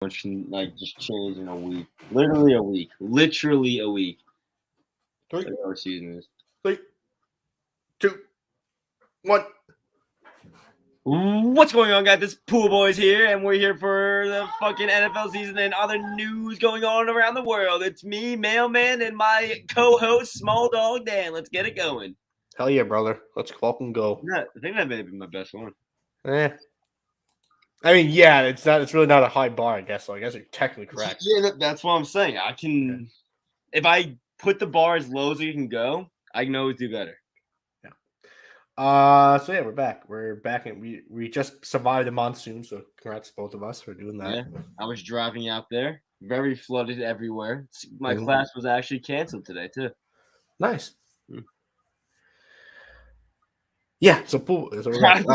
much can just change in a week. Literally a week. Literally a week. Three, Like our season is. 3, 2, 1. What's going on, guys? This Pool Boys here, and we're here for the fucking NFL season and other news going on around the world. It's me, Mailman, and my co-host, Small Dog Dan. Let's get it going. Hell yeah, brother. Let's fucking go. I think that may have been my best one. I mean, yeah, it's really not a high bar, I guess. So I guess you're technically correct. Yeah, that's what I'm saying. I can, if I put the bar as low as you can go, I can always do better. So yeah, we're back. We're back, and we just survived the monsoon. So congrats to both of us for doing that. Yeah, I was driving out there, very flooded everywhere. My class was actually canceled today too. Nice. Yeah, so pool. So I don't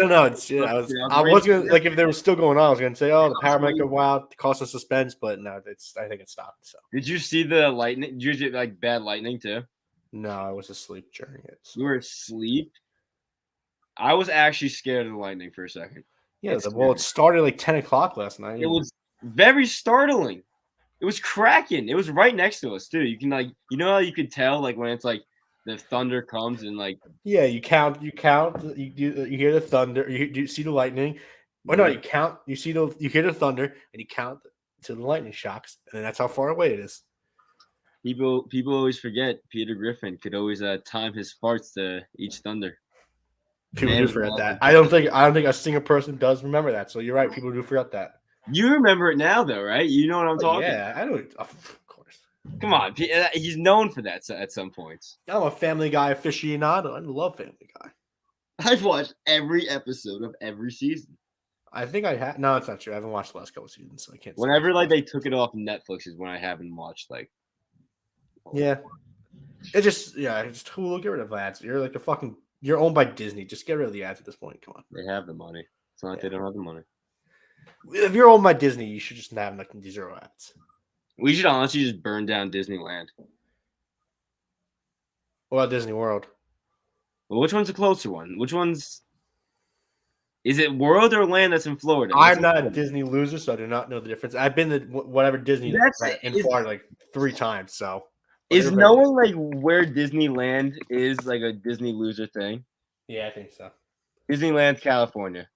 know. I was gonna if they were still going on, I was gonna say, the power might go out, cause of suspense, but no, I think it stopped. So did you see the lightning? Did you get bad lightning too? No, I was asleep during it. So. You were asleep? I was actually scared of the lightning for a second. Yeah, it started like 10 o'clock last night. It was very startling. It was cracking. It was right next to us too. You can you know how you could tell when it's the thunder comes and yeah, you count, you hear the thunder, you see the lightning. Well, no, you count, you hear the thunder, and you count to the lightning shocks, and that's how far away it is. People always forget Peter Griffin could always time his farts to each thunder. People do forget that. I don't think a single person does remember that. So you're right. People do forget that. You remember it now, though, right? You know what I'm talking. Yeah, I know. Of course. Come on, he's known for that at some points. I'm a Family Guy aficionado. I love Family Guy. I've watched every episode of every season. I think I have. No, it's not true. I haven't watched the last couple of seasons, so I can't. Whenever they took it off Netflix is when I haven't watched Yeah, it's just Hulu. Get rid of ads. You're owned by Disney. Just get rid of the ads at this point. Come on. They have the money. It's not like they don't have the money. If you're owned by Disney, you should just have zero ads. We should honestly just burn down Disneyland. What about Disney World? Well, which one's the closer one? Which one's... Is it World or Land that's in Florida? I'm not a Disney loser, so I do not know the difference. I've been to whatever Disney in Florida 3 times, so... Is knowing where Disneyland is a Disney loser thing? Yeah, I think so. Disneyland, California.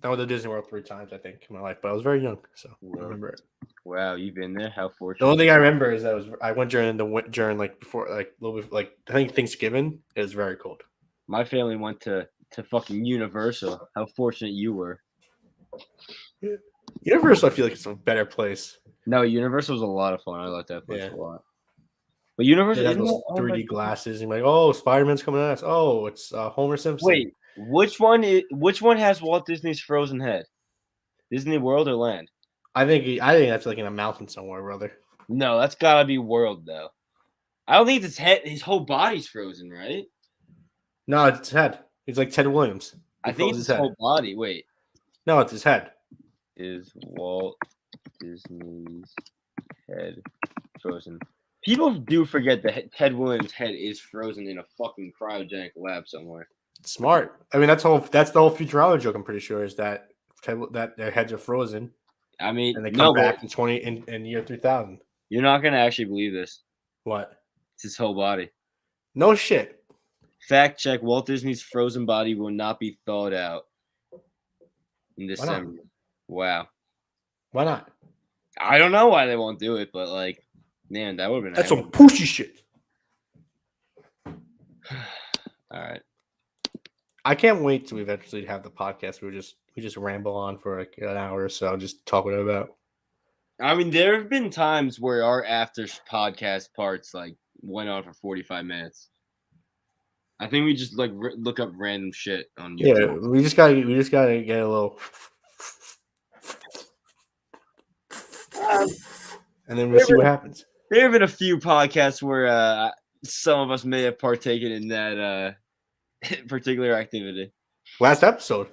I went to Disney World 3 times, I think, in my life, but I was very young, so I remember it. Wow, you've been there? How fortunate! The only thing I remember is that I went during before a little bit I think Thanksgiving. It was very cold. My family went to fucking Universal. How fortunate you were! Yeah. Universal, I feel like it's a better place. No, Universal was a lot of fun. I like that place a lot. But Universal has those 3D glasses. And you're Spider-Man's coming at us. Oh, it's Homer Simpson. Wait, which one has Walt Disney's frozen head? Disney World or Land? I think that's in a mountain somewhere, brother. No, that's gotta be World though. I don't think it's his head. His whole body's frozen, right? No, it's his head. He's like Ted Williams. I think it's his whole body. Wait. No, it's his head. Is Walt Disney's head frozen? People do forget that Ted Williams' head is frozen in a fucking cryogenic lab somewhere. Smart. I mean, that's the whole Futurama joke. I'm pretty sure is that their heads are frozen. I mean, and they come back in year 3000. You're not gonna actually believe this. What? It's his whole body. No shit. Fact check: Walt Disney's frozen body will not be thawed out in December. Wow. Why not? I don't know why they won't do it, but man, that would have been. That's some pushy shit. All right. I can't wait to eventually have the podcast. We just ramble on for an hour or so, just talk about it. I mean, there have been times where our after podcast parts went on for 45 minutes. I think we just look up random shit on YouTube. Yeah, we just gotta get a little. And then we'll see what happens. There have been a few podcasts where some of us may have partaken in that particular activity. Last episode.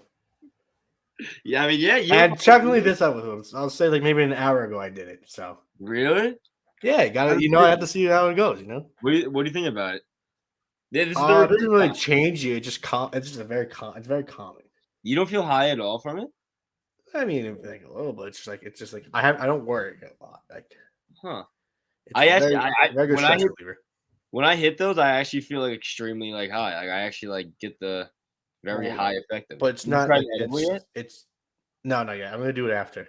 Yeah, I mean, yeah. And definitely this episode. I'll say maybe an hour ago I did it. So really? Yeah, I have to see how it goes. What do you think about it? It doesn't really change you. It's just it's very calming. You don't feel high at all from it? I mean, like a little bit. It's just like I don't worry a lot. Like, I actually, very good stress reliever. When I hit those, I actually feel like extremely like high. Like I actually like get the very high effect of it. But it's not like it's no, not yet. I'm gonna do it after.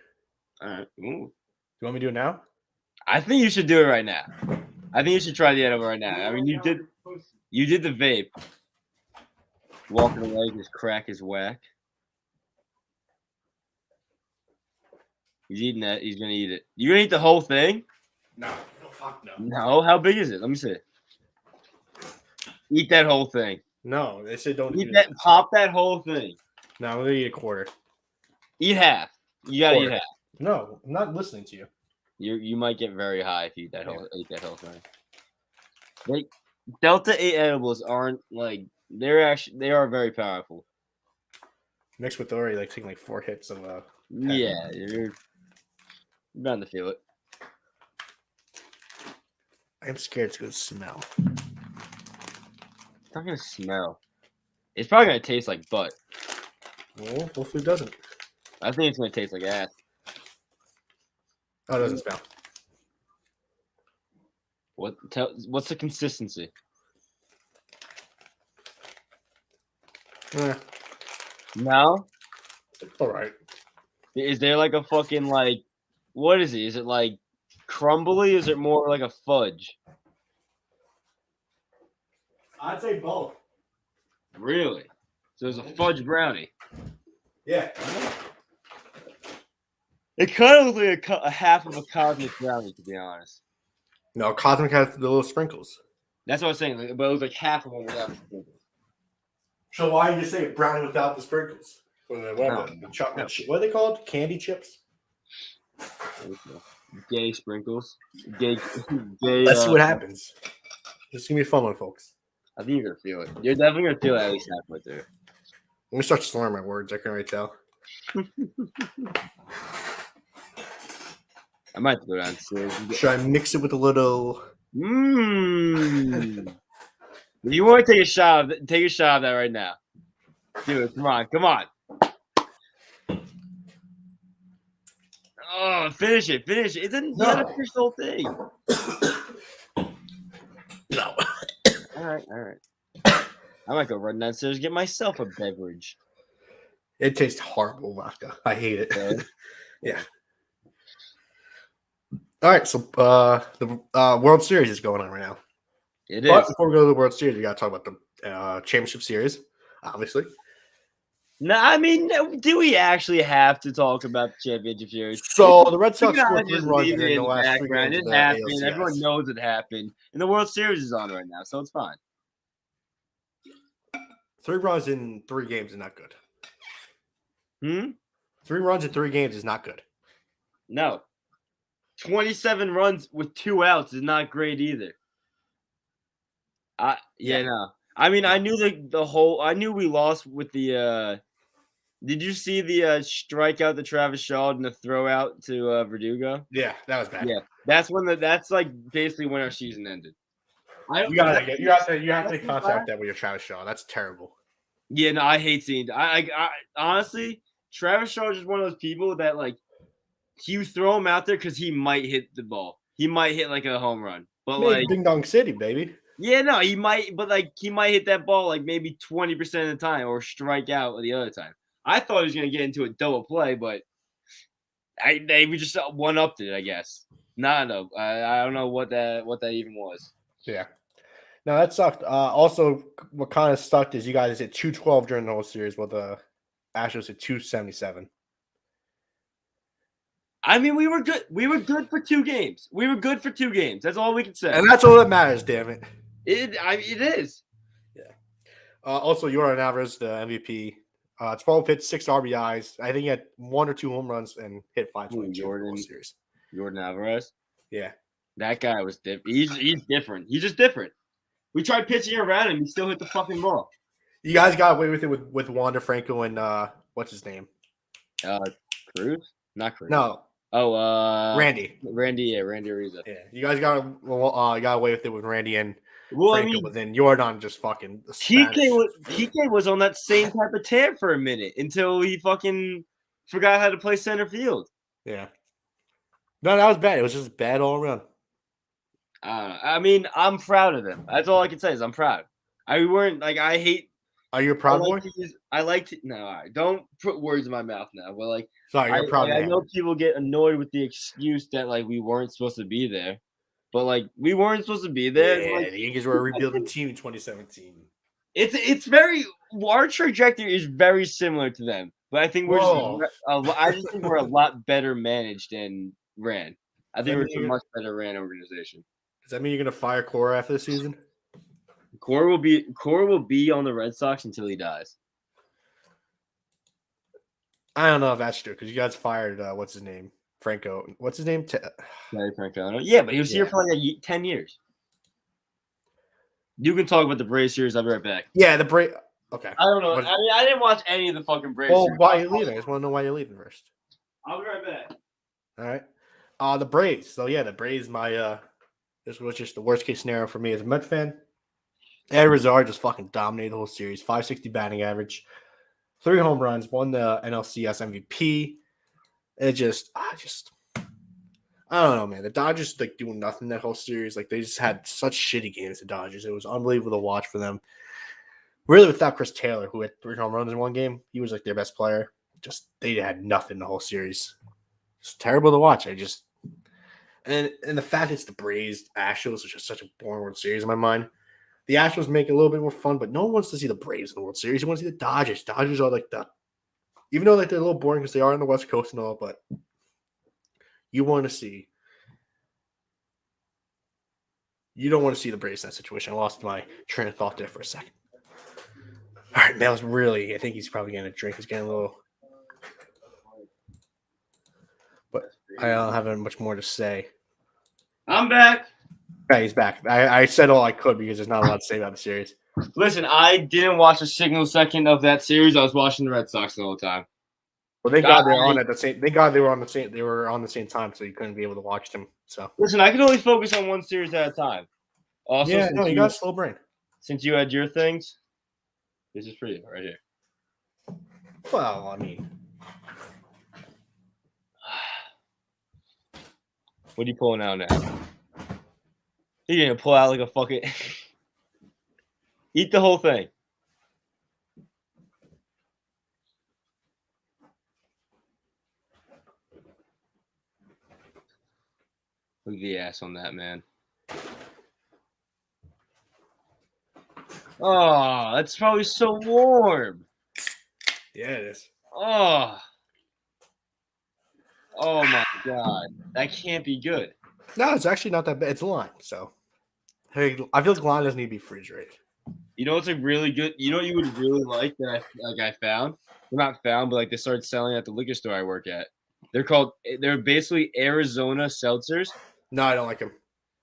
All right. Ooh. You want me to do it now? I think you should do it right now. I think you should try the edible right now. I mean, you did the vape. Walking away, his crack is whack. He's eating that. He's gonna eat it. You gonna eat the whole thing? No, fuck no. No, how big is it? Let me see. Eat that whole thing. No, they said don't eat that. Pop that whole thing. No, I'm gonna eat a quarter. Eat half. You gotta eat half. No, I'm not listening to you. You might get very high if you eat that whole thing. Like Delta 8 edibles aren't like they are very powerful. Mixed with already like taking like 4 hits of yeah, you're bound to feel it. I'm scared it's gonna smell. It's not gonna smell. It's probably gonna taste like butt. Well, hopefully it doesn't. I think it's gonna taste like ass. Oh, it doesn't smell. What's the consistency? No? All right. Is there like a fucking like what is it? Is it like crumbly? Is it more like a fudge? I'd say both. Really? So there's a fudge brownie. Yeah. It kind of looks like a half of a cosmic brownie, to be honest. No, cosmic has the little sprinkles. That's what I was saying, but it was like half of one without the sprinkles. So why did you say brownie without the sprinkles? Or the chocolate chip? What are they called? Candy chips? Gay sprinkles. Gay. Let's see what happens. This is gonna be a fun one, folks. I think you're gonna feel it. You're definitely gonna feel it at least halfway through. Let me start slurring my words. I can already tell. I might have to go downstairs. Should I mix it with a little? If you want to take a shot of that right now. Do it. Come on. Oh, finish it. It didn't. You gotta finish the whole thing. No. All right. I might go run downstairs and get myself a beverage. It tastes horrible, vodka. I hate it. Okay. Yeah. All right, so the World Series is going on right now. It but is. Before we go to the World Series, we got to talk about the championship series, obviously. No, I mean, do we actually have to talk about the championship series? So the Red Sox scored 3 runs in the last 3 games. It happened. Everyone knows it happened. And the World Series is on right now, so it's fine. 3 runs in 3 games is not good. 3 runs in 3 games is not good. No. 27 runs with 2 outs is not great either. No. I mean, I knew I knew we lost with the did you see the strikeout to Travis Shaw and the throw out to Verdugo? Yeah, that was bad. Yeah. That's like basically when our season ended. You have to contact that with your Travis Shaw. That's terrible. Yeah, no, I hate seeing I honestly, Travis Shaw is just one of those people that like you throw him out there because he might hit the ball. He might hit like a home run. But like Ding Dong City, baby. Yeah, no, he might, but like he might hit that ball like maybe 20% of the time or strike out the other time. I thought he was gonna get into a double play, but they just one-upped it, I guess. I don't know what that even was. Yeah. No, that sucked. Also, what kind of sucked is you guys hit 212 during the whole series, while the Astros hit 277. I mean, we were good. We were good for 2 games. That's all we can say. And that's all that matters, damn it. It is. Yeah. Also, Yordan Alvarez, the MVP. 12 hits, 6 RBIs. I think he had 1 or 2 home runs and hit 522 in the whole series. Yordan Alvarez? Yeah. That guy was different. He's different. He's just different. We tried pitching around him. He still hit the fucking ball. You guys got away with it with Wander Franco and what's his name? Cruz? Not Cruz. No. Oh, Randy. Randy Ariza. Yeah, you guys got away with it with Randy and Franco, but then Yordan just fucking. PK was on that same type of tear for a minute until he fucking forgot how to play center field. Yeah. No, that was bad. It was just bad all around. I mean, I'm proud of them. That's all I can say is I'm proud. I hate. Are you a proud boy? No, all right, don't put words in my mouth now. But like, sorry, you're a proud man. I know people get annoyed with the excuse that like we weren't supposed to be there, but like we weren't supposed to be there. Yeah, like, the Yankees were a rebuilding team in 2017. It's very our trajectory is very similar to them, but I think I just think we're a lot better managed and ran. I think we're a much better ran organization. Does that mean you're gonna fire Cora after the season? Cora will be on the Red Sox until he dies. I don't know if that's true because you guys fired what's his name? Franco. What's his name? Terry Franco. Yeah, but he was here for like 10 years. You can talk about the Braves series. I'll be right back. Yeah, the Braves. Okay. I don't know. I mean, I didn't watch any of the fucking Braves. Well, why are you leaving? I just want to know why you're leaving first. I'll be right back. All right. The Braves. So yeah, the Braves. This was just the worst case scenario for me as a Mets fan. Arizona just fucking dominated the whole series. 560 batting average, 3 home runs, won the NLCS MVP. I don't know, man. The Dodgers like doing nothing that whole series. Like they just had such shitty games. The Dodgers. It was unbelievable to watch for them. Really, without Chris Taylor, who had 3 home runs in one game, he was like their best player. Just they had nothing the whole series. It's terrible to watch. And the fact it's the Braves Astros is just such a boring World Series in my mind. The Astros make it a little bit more fun, but no one wants to see the Braves in the World Series. You want to see the Dodgers. Dodgers are like even though like they're a little boring because they are on the West Coast and all, but you want to see. You don't want to see the Braves in that situation. I lost my train of thought there for a second. All right, Mel's really. I think he's probably getting a drink. He's getting a little. But I don't have much more to say. I'm back. Yeah, he's back. I said all I could because there's not a lot to say about the series. Listen, I didn't watch a single second of that series. I was watching the Red Sox the whole time. Well, thank God they were on at the same. Thank God they were on the same. They were on the same time, so you couldn't be able to watch them. So listen, I can only focus on one series at a time. Also, yeah, no, you got a slow brain. Since you had your things, this is for you right here. Well, I mean, what are you pulling out now? You're gonna pull out like a fucking. Eat the whole thing. Look at the ass on that, man. Oh, that's probably so warm. yeah, it is. Oh my God. That can't be good. No, it's actually not that bad. It's lime, so. Hey, I feel like lime doesn't need to be refrigerated. You know what's like really good? You know what you would really like that I found? Well, not found, but like they started selling at the liquor store I work at. They're basically Arizona seltzers. No, I don't like them.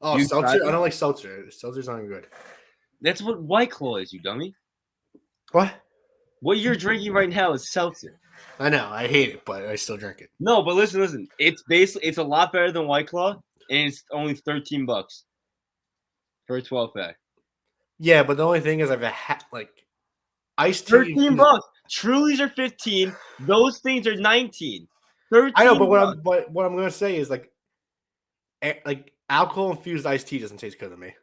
Oh, seltzer? I don't like seltzer. Seltzers aren't good. That's what White Claw is, you dummy. What? What you're drinking right now is seltzer. I know. I hate it, but I still drink it. No, but listen. It's a lot better than White Claw, and it's only $13 for a 12-pack. Yeah, but the only thing is I've had like iced tea. $13. Trulies are 15. Those things are 19. 13. I know, but what I'm gonna say is like alcohol infused iced tea doesn't taste good to me.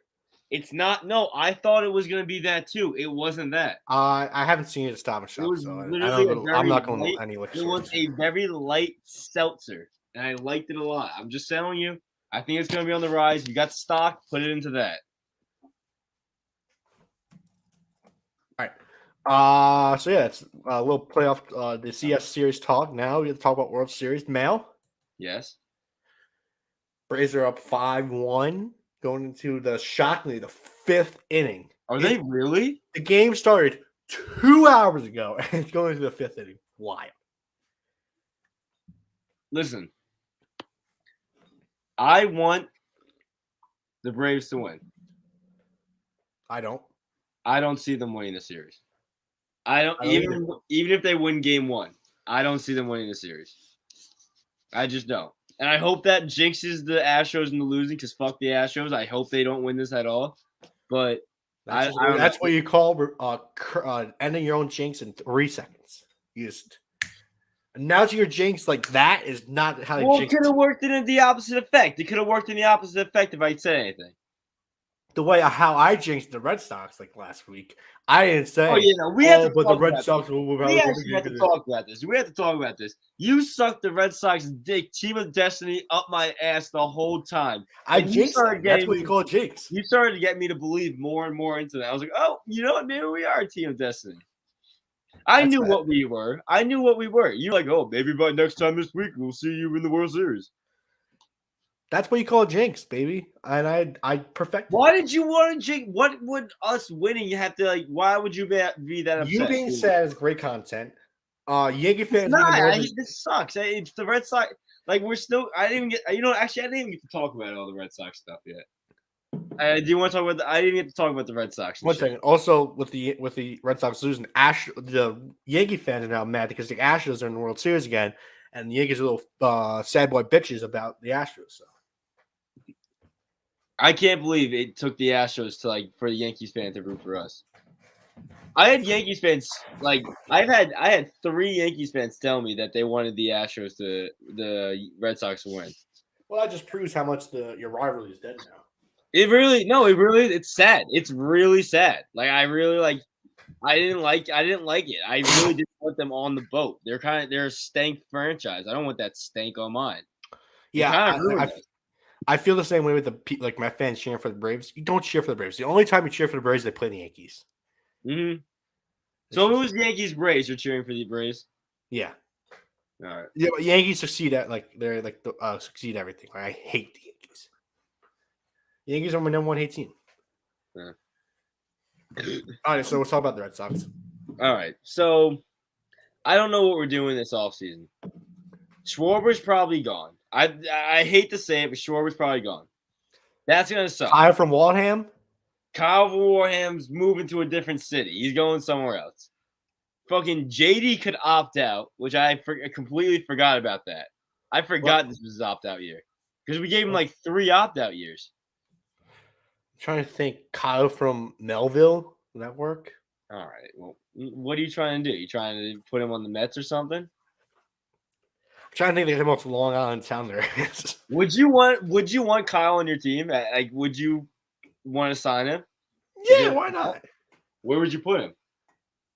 It's not. No, I thought it was gonna be that too. It wasn't that. I haven't seen it at Stop and Shop, so I'm not going to any liquor. It was a very light seltzer, and I liked it a lot. I'm just telling you. I think it's gonna be on the rise. You got stock, put it into that. All right. So yeah, it's a little playoff. The CS series talk. Now we have to talk about World Series. Mal. Yes. Braves are up 5-1 going into shockingly the 5th inning. Are they really? The game started 2 hours ago, and it's going into the 5th inning. Wild. Listen, I want the Braves to win. I don't see them winning the series. Even if they win game 1, I don't see them winning the series. I just don't. And I hope that jinxes the Astros into losing because fuck the Astros. I hope they don't win this at all. But that's what you call ending your own jinx in 3 seconds. You just Announcing your jinx like that is not how they Well, it jinx. could have worked in the opposite effect. It could have worked in the opposite effect if I said anything. The way how I jinxed the Red Sox like last week, I didn't say. Oh yeah, no, we had to but the talk Red about Sox this. will We probably actually had to talk about this. We had to talk about this. You sucked the Red Sox dick, Team of Destiny, up my ass the whole time. I And you jinxed them. started That's getting what you call a jinx. You started to get me to believe more and more into that. I was like, oh, you know what? Maybe we are a Team of Destiny. I knew what we were. I knew what we were. You're like, oh, maybe by next time this week we'll see you in the World Series. That's what you call a jinx, baby. And I perfected. Why did you want to jinx? What would us winning have to like? Why would you be that upset? You being sad is great content. Yankee fans. This sucks. It's the Red Sox. Like we're still. I didn't even get. Actually, I didn't even get to talk about all the Red Sox stuff yet. Do you want to talk about? I didn't get to talk about the Red Sox. One second. Also, with the Red Sox losing, the Yankee fans are now mad because the Astros are in the World Series again, and the Yankees are little sad boy bitches about the Astros. So. I can't believe it took the Astros to for the Yankees fan to root for us. I had Yankees fans I had 3 Yankees fans tell me that they wanted the Astros the Red Sox to win. Well, that just proves how much your rivalry is dead now. It's sad. It's really sad. I didn't like it. I really didn't want them on the boat. They're a stank franchise. I don't want that stank on mine. Yeah, I feel the same way with my fans cheering for the Braves. You don't cheer for the Braves. The only time you cheer for the Braves, they play the Yankees. Mm-hmm. So it was Yankees Braves. You're cheering for the Braves? Yeah. All right. Yeah, but Yankees succeed at succeed everything. I hate the Yankees. Yankees are my number 1 hate team. Yeah. All right, so we'll talk about the Red Sox. All right, so I don't know what we're doing this offseason. Schwarber's probably gone. I hate to say it, but Schwarber's probably gone. That's gonna suck. Kyle from Waltham. Kyle from Warham's moving to a different city. He's going somewhere else. Fucking JD could opt out, which I completely forgot about that. I forgot this was his opt-out year because we gave him 3 opt-out years. I'm trying to think. Kyle from Melville. Would that work? All right. Well, what are you trying to do? You trying to put him on the Mets or something? I'm trying to think of the most Long Island town there is. Would you want Kyle on your team? Would you want to sign him? Yeah, why not? Where would you put him?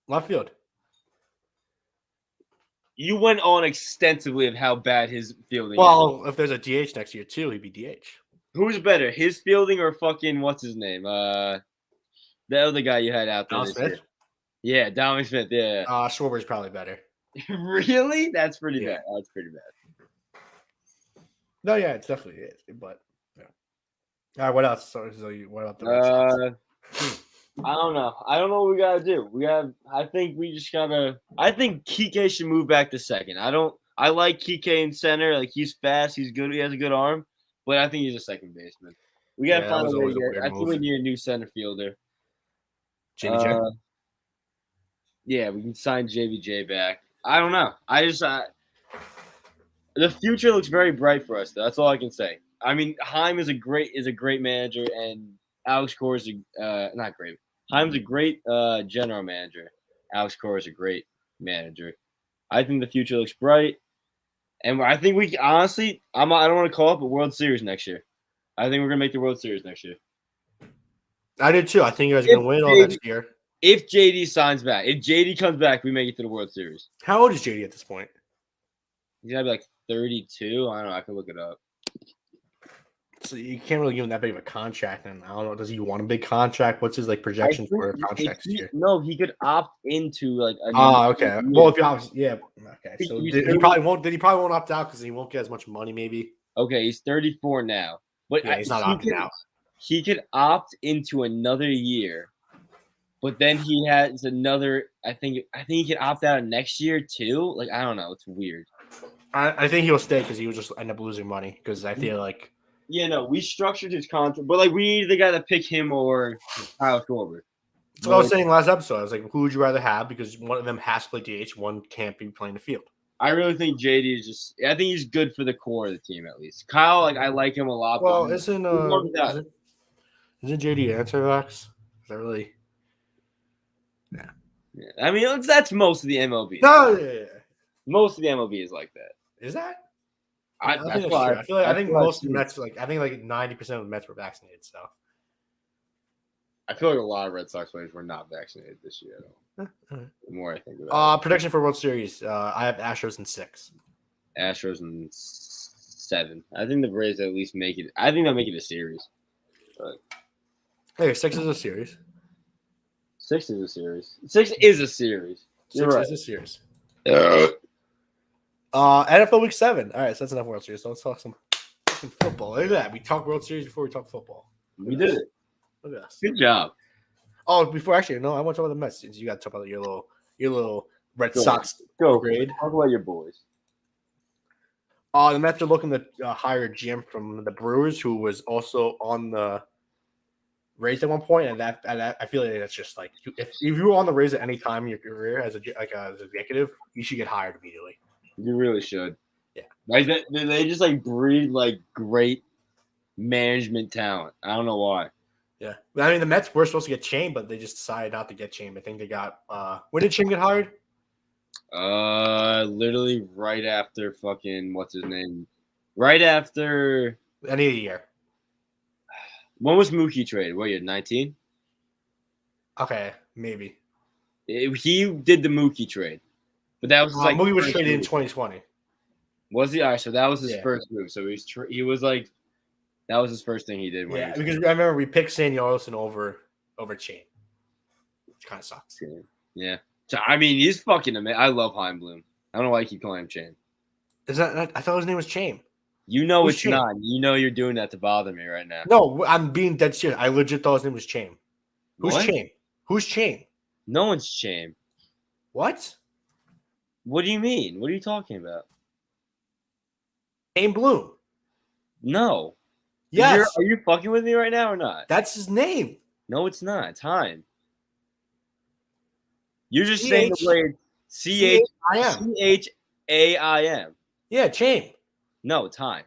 Left field. You went on extensively of how bad his fielding is. Well, if there's a DH next year too, he'd be DH. Who's better, his fielding or fucking what's his name? The other guy you had out there. Dominic Smith? Yeah, Dominic Smith. Yeah. Schwarber's probably better. Really? That's pretty bad. That's pretty bad. No, yeah, it's definitely it. But yeah. All right, what else? So what about the Red Sox? I don't know. I don't know what we gotta do. I think Kike should move back to second. I like Kike in center. He's fast. He's good. He has a good arm. But I think he's a second baseman. We gotta find a way to get. I think we need a new center fielder. JBJ. Yeah, we can sign JBJ back. I don't know. The future looks very bright for us, though. That's all I can say. I mean, Heim is a great manager, and Alex Cora is not great. Heim's a great general manager. Alex Cora is a great manager. I think the future looks bright, and I think we honestly, I don't want to call it, but World Series next year. I think we're gonna make the World Series next year. I did too. I think you guys are gonna win all next year. If JD signs back, if JD comes back, we make it to the World Series. How old is JD at this point? He's gotta be 32. I don't know. I can look it up. So you can't really give him that big of a contract, and I don't know. Does he want a big contract? What's his projection for a contract this year? No, he could opt into a. Okay. Well, if you okay. So he probably won't. Then he probably won't opt out because he won't get as much money, maybe. Okay, he's 34 now, but he's not opting out. He could opt into another year, but then he has another. I think he could opt out next year too. I don't know. It's weird. I think he'll stay because he will just end up losing money because I feel like. Yeah, no, we structured his contract, but we need the guy to pick him or Kyle Schwarber. That's what I was saying last episode. I was like, who would you rather have? Because one of them has to play DH, one can't be playing the field. I really think JD is I think he's good for the core of the team at least. Kyle, I like him a lot. Well, isn't JD anti-vax? Is that really? Yeah. I mean, that's most of the MLB. No, yeah. Most of the MLB is like that. Is that? I I think that's that's why. true. I think what I've most of the seen. Mets, I think 90% of the Mets were vaccinated. So I feel like a lot of Red Sox players were not vaccinated this year. Though. The more I think about prediction for World Series. I have Astros in 6. it, Astros in 7. I think the Braves at least make it. I think they'll make it a series. But Hey, 6 is a series. 6 is a series. 6 is a series. You're 6 right. is a series. Uh, NFL Week 7. All right, so that's enough World Series. So let's talk some fucking football. Look at that. We talk World Series before we talk football. we did it. Look at us. Good job. Oh, before actually, no, I want to talk about the Mets. Since you got to talk about your little Red Go Sox Go grade. Talk about your boys. The Mets are looking to hire a GM from the Brewers, who was also on the Rays at one point, and that I feel like that's just like if you were on the Rays at any time in your career as as executive, you should get hired immediately. You really should. Yeah. Like they just like breed like great management talent. I don't know why. Yeah, I mean the Mets were supposed to get Chain, but they just decided not to get Chain. I think they got when did Chain get hired? Literally right after fucking what's his name? Right after Any of the year. when was Mookie traded? What year? 19? Okay, maybe. He did the Mookie trade, but that was his, like Mookie was first traded in move. 2020. Was he? All right, so that was his Yeah. first move. So he was like that was his first thing he did. When Yeah, he was because I remember we picked Sandy Olsen over Chain. Which kind of sucks. yeah. So, I mean, he's fucking amazing. I love Heimblum. I don't know why you keep calling him Chain. Is that? I thought his name was Chain. You know Who's it's Chain? not. You know you're doing that to bother me right now. No, I'm being dead serious. I legit thought his name was Chain. Who's What? Chain? Who's Chain? No one's Chain. What? What do you mean? What are you talking about? Chain Bloom. No. Yes. Are you fucking with me right now or not? That's his name. No, it's not. It's Heim. You're just saying the word CHAIM. Yeah, Chain. No, it's Heim.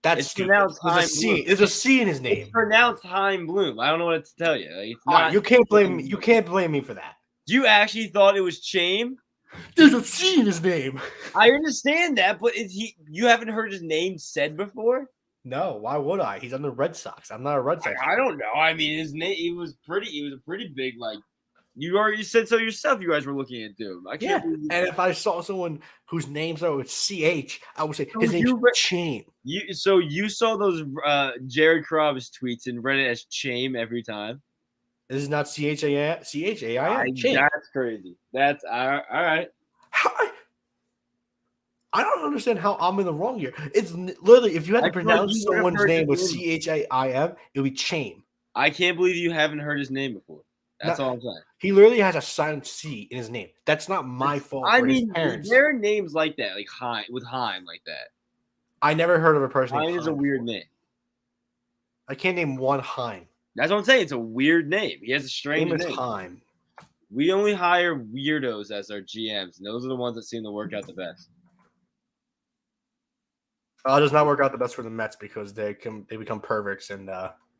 That's It's stupid. pronounced There's a Heim C. Bloom. There's a C in his name. It's pronounced Heim Bloom. I don't know what to tell you. Like, it's All right, not. you can't blame me. You can't blame me for that. You actually thought it was Chaim? There's a C in his name. I understand that, but you haven't heard his name said before? No, why would I? He's on the Red Sox. I'm not a Red Sox. I don't know. I mean, his name. He was a pretty big. Like you already said so yourself. You guys were looking into him. I can't. Yeah, and if I saw someone whose name started with CH, I would say his name's Chain. You saw those Jared Krabs tweets and read it as Chaim every time. This is not CHAIM. Chain. That's crazy. That's all right. I don't understand how I'm in the wrong here. It's literally if you had to pronounce someone's name with CHAIM, it would be Chain. I can't believe you haven't heard his name before. That's all I'm saying. He literally has a silent C in his name. That's not my fault. I for mean, his parents. there are names like that, like Heim with Heim like that. I never heard of a person. Heim is a weird name. I can't name one Heim. That's what I'm saying. It's a weird name. He has a strange name. Name is Heim. We only hire weirdos as our GMs, and those are the ones that seem to work out the best. It does not work out the best for the Mets because they become perverts and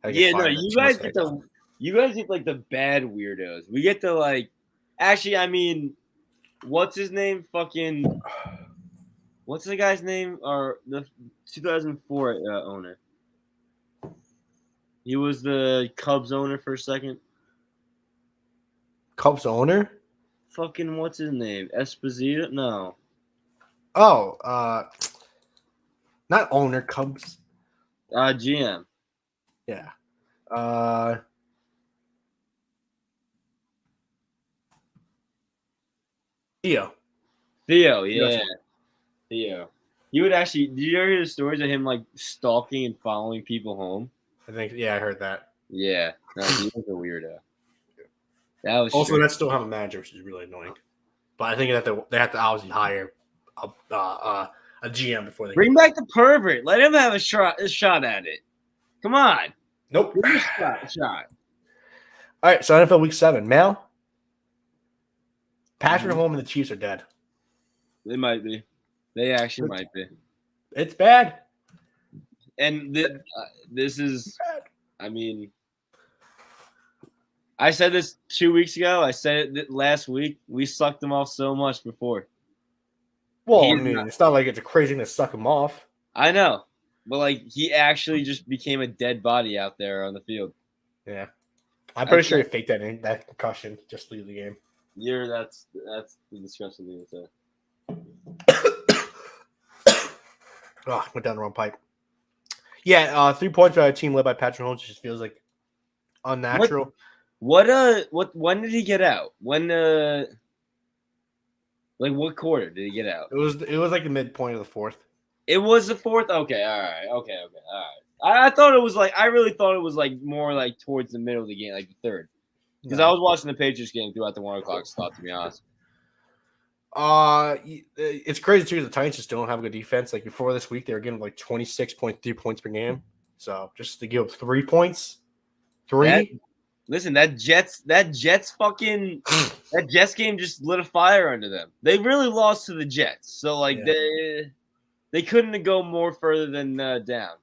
you guys get like the bad weirdos. We get the like. Actually, I mean, what's his name? Fucking. What's the guy's name? Or the 2004 owner. He was the Cubs owner for a second. Cubs owner? Fucking what's his name? Esposito? No. Oh, not owner, Cubs. GM. Yeah. Theo, yeah. Theo. He would actually. Did you ever hear the stories of him like stalking and following people home? I heard that. Yeah, no, he was a weirdo. That was also That's still have a manager, which is really annoying. But I think that they have to obviously hire a GM before they bring back the pervert. Let him have a shot at it. Come on. Nope. Give him a shot. All right, so NFL Week 7. Mel? Patrick Mahomes and the Chiefs are dead. They might be. They actually might be. It's bad. And this is, I mean, I said this 2 weeks ago. I said it last week. We sucked them off so much before. Well, I mean, it's not like it's a crazy thing to suck him off. I know, but like he actually just became a dead body out there on the field. Yeah, I'm pretty sure he faked that concussion just to leave the game. That's the disgusting thing to say. Oh, went down the wrong pipe. Yeah, 3 points by a team led by Patrick Mahomes just feels like unnatural. What? When did he get out? When? Like what quarter did he get out? It was like the midpoint of the fourth. It was the fourth. Okay, all right. Okay, all right. I thought it was like I really thought it was like more like towards the middle of the game, like the third, because I was watching the Patriots game throughout the 1 o'clock slot. To be honest. It's crazy too. The Titans just don't have a good defense. Like before this week, they were getting like 26.3 points per game. So just to give up 3 points, Listen, that Jets fucking that Jets game just lit a fire under them. They really lost to the Jets, so like they couldn't go more further than down.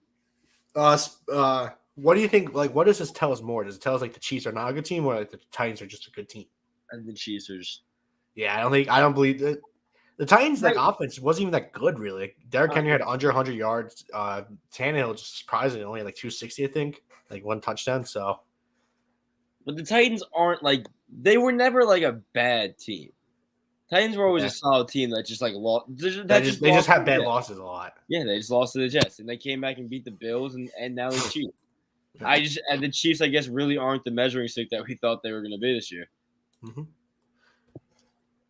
What do you think? Like, what does this tell us more? Does it tell us like the Chiefs are not a good team, or like the Titans are just a good team? And the Chiefs are just. Yeah, I don't believe that. The Titans' like offense wasn't even that good, really. Like, Derrick Henry had under 100 yards. Tannehill just surprisingly only had like 260, I think, like 1 touchdown. So. But the Titans aren't like they were never like a bad team. Titans were always a solid team that just like lost. They just had bad losses a lot. Yeah, they just lost to the Jets, and they came back and beat the Bills, and now the Chiefs. And the Chiefs, I guess, really aren't the measuring stick that we thought they were going to be this year. Mm-hmm.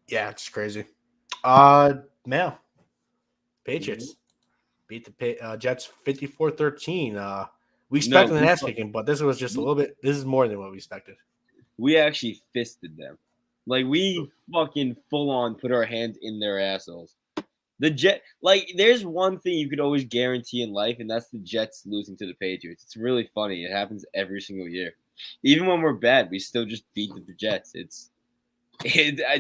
Yeah, it's crazy. Now, Patriots beat the Jets 54-13. We expected an ass kicking, but this was just a little bit. This is more than what we expected. We actually fisted them, like we fucking full on put our hands in their assholes. There's one thing you could always guarantee in life, and that's the Jets losing to the Patriots. It's really funny. It happens every single year. Even when we're bad, we still just beat the Jets.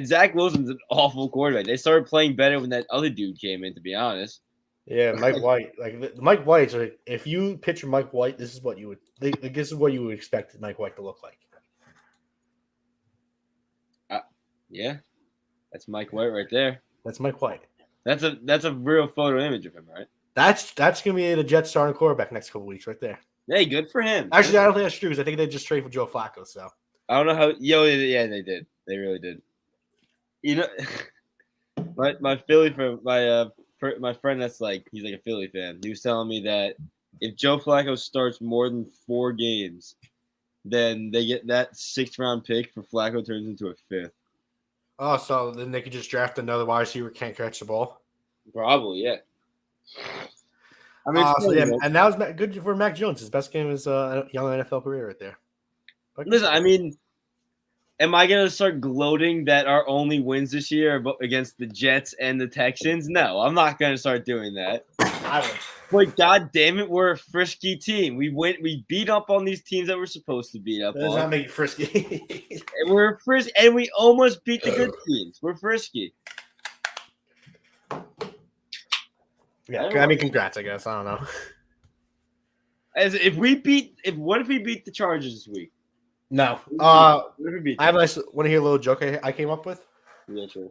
Zach Wilson's an awful quarterback. They started playing better when that other dude came in, to be honest. Yeah, Mike White. Like Mike White's like, if you picture Mike White, this is what you would this is what you would expect Mike White to look like. Yeah, that's Mike White right there. That's Mike White. That's a real photo image of him, right? That's gonna be the Jets starting quarterback next couple weeks, right there. Hey, good for him. Actually, I don't think that's true because I think they just traded for Joe Flacco. So I don't know how. Yeah, they did. They really did. You know, my Philly my friend that's like he's like a Philly fan. He was telling me that if Joe Flacco starts more than 4 games, then they get that 6th round pick for Flacco turns into a 5th. Oh, so then they could just draft another wide receiver who can't catch the ball? Probably, yeah. I mean, and that was good for Mac Jones. His best game is a young NFL career right there. Listen, I mean, am I going to start gloating that our only wins this year are against the Jets and the Texans? No, I'm not going to start doing that. I would. But God damn it, we're a frisky team. We beat up on these teams that we're supposed to beat up on. That does not make you frisky. And we're frisky, and we almost beat the good teams. We're frisky. Yeah, I mean, congrats, I guess. I don't know. What if we beat the Chargers this week? No. I want to hear a little joke I came up with. Yeah, sure.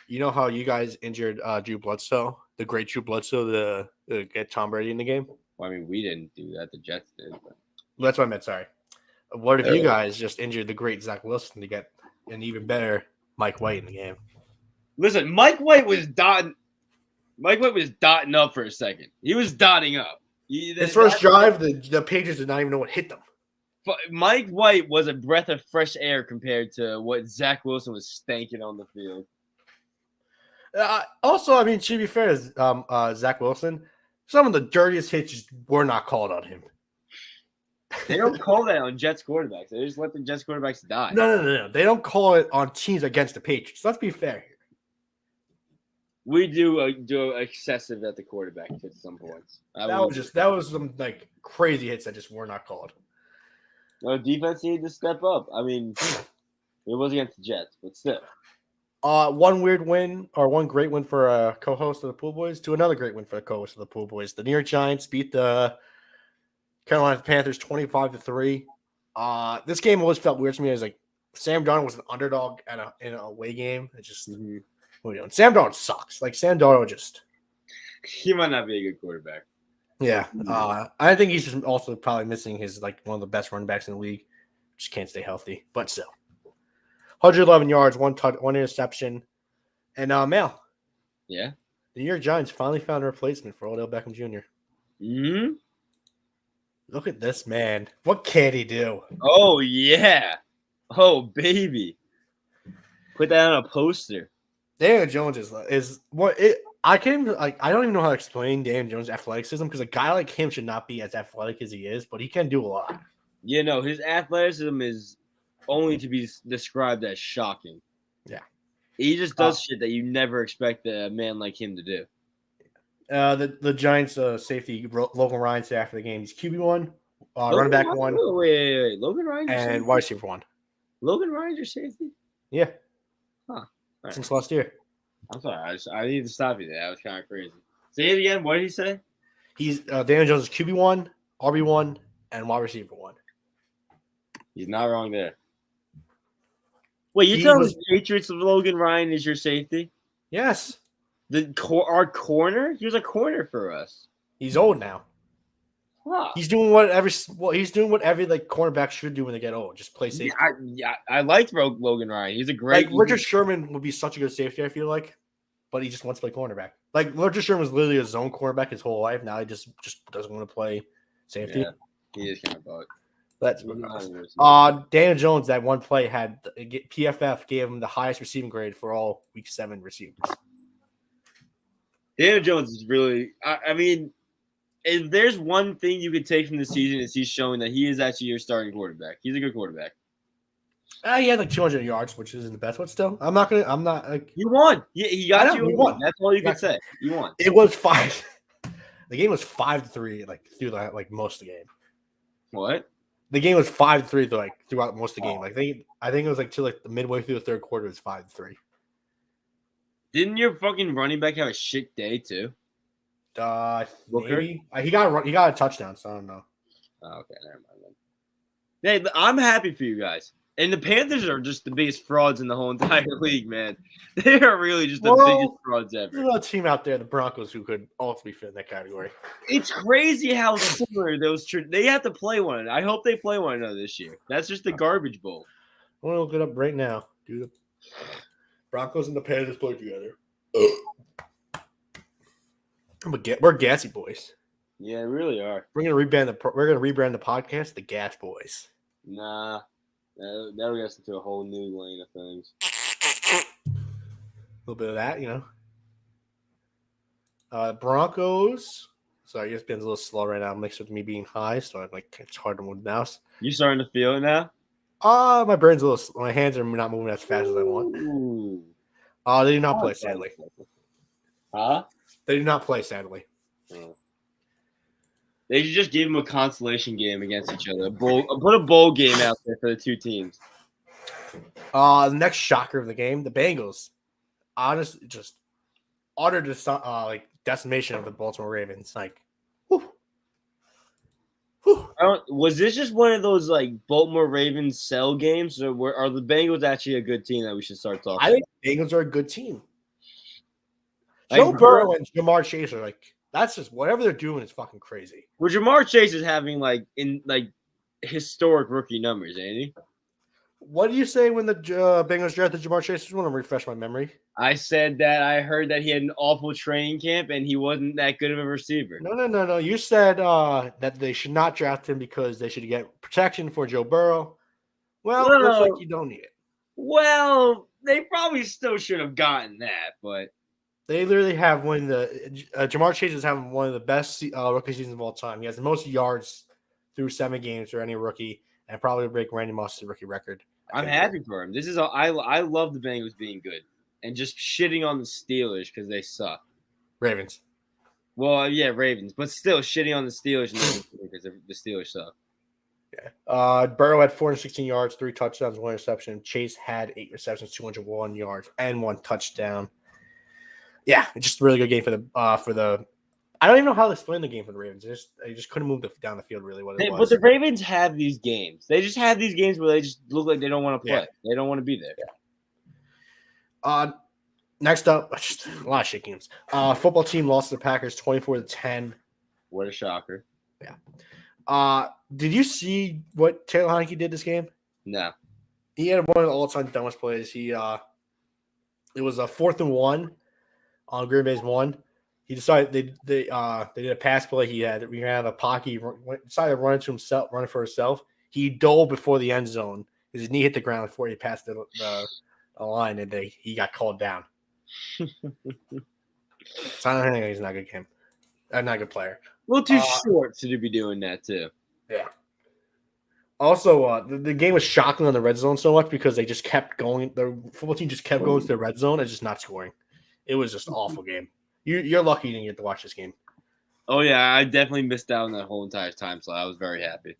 You know how you guys injured Drew Bledsoe, the great Drew Bledsoe, to get Tom Brady in the game? Well, I mean, we didn't do that. The Jets did. But... That's what I meant. Sorry. What if you guys just injured the great Zach Wilson to get an even better Mike White in the game? Listen, Mike White was dotting up for a second. He was dotting up. His first drive, the Patriots did not even know what hit them. But Mike White was a breath of fresh air compared to what Zach Wilson was stanking on the field. Also, I mean, to be fair to Zach Wilson, some of the dirtiest hits were not called on him. They don't call that on Jets quarterbacks. They just let the Jets quarterbacks die. No. They don't call it on teams against the Patriots. Let's be fair here. We do excessive at the quarterback at some points. That was some like crazy hits that just were not called. No, defense needed to step up. I mean, it was against the Jets, but still. One weird win or one great win for a co-host of the Pool Boys to another great win for a co-host of the Pool Boys. The New York Giants beat the Carolina Panthers 25-3. This game always felt weird to me. It was like Sam Darnold was an underdog in an away game. It just What are we doing? Sam Darnold sucks. Like Sam Darnold just. He might not be a good quarterback. Yeah. I think he's just also probably missing his like one of the best running backs in the league. Just can't stay healthy. But still. 111 yards, one interception. And Mel. Yeah. The New York Giants finally found a replacement for Odell Beckham Jr. Hmm. Look at this man. What can he do? Oh yeah. Oh baby. Put that on a poster. Daniel Jones is what it. I can't even like. I don't even know how to explain Daniel Jones' athleticism because a guy like him should not be as athletic as he is, but he can do a lot. You know, his athleticism is only to be described as shocking. Yeah. He just does shit that you never expect a man like him to do. The Giants safety Logan Ryan said after the game, he's QB1, running back 1, wait. Logan Ryan and wide receiver 1. Logan Ryan's your safety? Yeah. Huh. Right. Since last year. I'm sorry. I need to stop you there. That was kind of crazy. Say it again. What did he say? He's Daniel Jones is QB1, RB1, and wide receiver 1. He's not wrong there. Wait, you telling the Patriots Logan Ryan is your safety? Yes. Our corner? He was a corner for us. He's old now. Huh. He's doing what every like cornerback should do when they get old. Just play safety. I liked Logan Ryan. He's a great. Like Richard Sherman would be such a good safety. I feel like, but he just wants to play cornerback. Like Richard Sherman was literally a zone cornerback his whole life. Now he just doesn't want to play safety. Yeah, he is kind of bugged. That's Daniel Jones. That one play had PFF gave him the highest receiving grade for all Week 7 receivers. Daniel Jones is really. I mean, if there's one thing you could take from the season, is he's showing that he is actually your starting quarterback. He's a good quarterback. He had like 200 yards, which isn't the best, but still, I'm not like. You won. He got you. He won. That's all you can say. You won. It was 5. The game was 5-3, like through like most of the game. What? The game was 5-3 throughout most of the game. Like I think it was like till like the midway through the third quarter, it was 5-3. Didn't your fucking running back have a shit day too? Maybe he got a touchdown, so I don't know. Oh, okay, never mind then. Hey, I'm happy for you guys. And the Panthers are just the biggest frauds in the whole entire league, man. They are really just the biggest frauds ever. There's a team out there, the Broncos, who could also be fit in that category. It's crazy how similar those they have to play one another. I hope they play one another this year. That's just the garbage bowl. I'm gonna look it up right now, dude. Broncos and the Panthers play together. We're gassy boys. Yeah, we really are. We're gonna rebrand the podcast the Gas Boys. Nah, that'll get us into a whole new lane of things. A little bit of that, you know. Broncos. Sorry, ESPN's a little slow right now, mixed with me being high, so I'm like it's hard to move the mouse. You starting to feel it now? My brain's a little. My hands are not moving as fast as I want. Ooh. They do not play, sadly. Huh? They do not play, sadly. Oh. They should just give them a consolation game against each other. Put a bowl game out there for the two teams. The next shocker of the game, the Bengals. Honestly, just utter decimation of the Baltimore Ravens. Like, whew. Was this just one of those like Baltimore Ravens sell games, or are the Bengals actually a good team that we should start talking? I think the Bengals are a good team. Joe Burrow and Jamar Chase are like, that's just whatever they're doing is fucking crazy. Well, Jamar Chase is having historic rookie numbers, ain't he? What do you say when the Bengals drafted Jamar Chase? I just want to refresh my memory. I said that I heard that he had an awful training camp and he wasn't that good of a receiver. No. You said that they should not draft him because they should get protection for Joe Burrow. Well, it looks like you don't need it. Well, they probably still should have gotten that, but they literally have one of the Jamar Chase is having one of the best rookie seasons of all time. He has the most yards through 7 games for any rookie, and probably break Randy Moss's rookie record. I'm happy for him. This is I love the Bengals being good and just shitting on the Steelers because they suck. Ravens. Well, yeah, Ravens, but still shitting on the Steelers because the Steelers suck. Yeah. Burrow had 416 yards, 3 touchdowns, 1 interception. Chase had 8 receptions, 201 yards, and 1 touchdown. Yeah, it's just a really good game for the. I don't even know how to explain the game for the Ravens. They just couldn't move down the field really. What it was. But the Ravens have these games. They just have these games where they just look like they don't want to play. Yeah. They don't want to be there. Yeah. Next up, just a lot of shit games. Football team lost to the Packers 24-10. What a shocker. Did you see what Taylor Heineke did this game? No. He had one of the all-time dumbest plays. It was a 4th and 1 on Green Bay's 1. He decided they did a pass play. We ran out of the pocket. He decided to run into himself, running for himself. He dove before the end zone. His knee hit the ground before he passed the line, and he got called down. So I don't think he's not a good game. Not a good player. A little too short to be doing that too. Yeah. Also, the game was shocking on the red zone so much because they just kept going. The football team just kept going to the red zone and just not scoring. It was just an awful game. You're lucky you didn't get to watch this game. Oh yeah, I definitely missed out on that whole entire time, so I was very happy.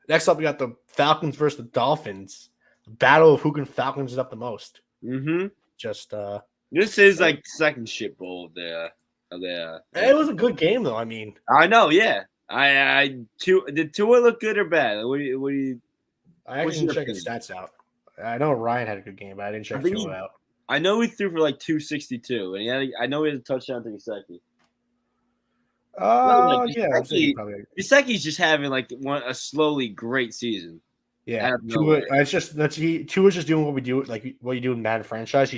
Next up, we got the Falcons versus the Dolphins. The battle of who can Falcons it up the most. Mm-hmm. Just this is like second shit bowl of the. It was a good game though. I mean, I know, yeah. Did Tua look good or bad? What do you? I actually didn't check his stats out. I know Ryan had a good game, but I didn't check Tua out. I know he threw for like 262, and I know he had a touchdown to Gesicki. Gesicki's just having like a slowly great season. Yeah, Tua's just doing what we do, like what you do in Madden franchise.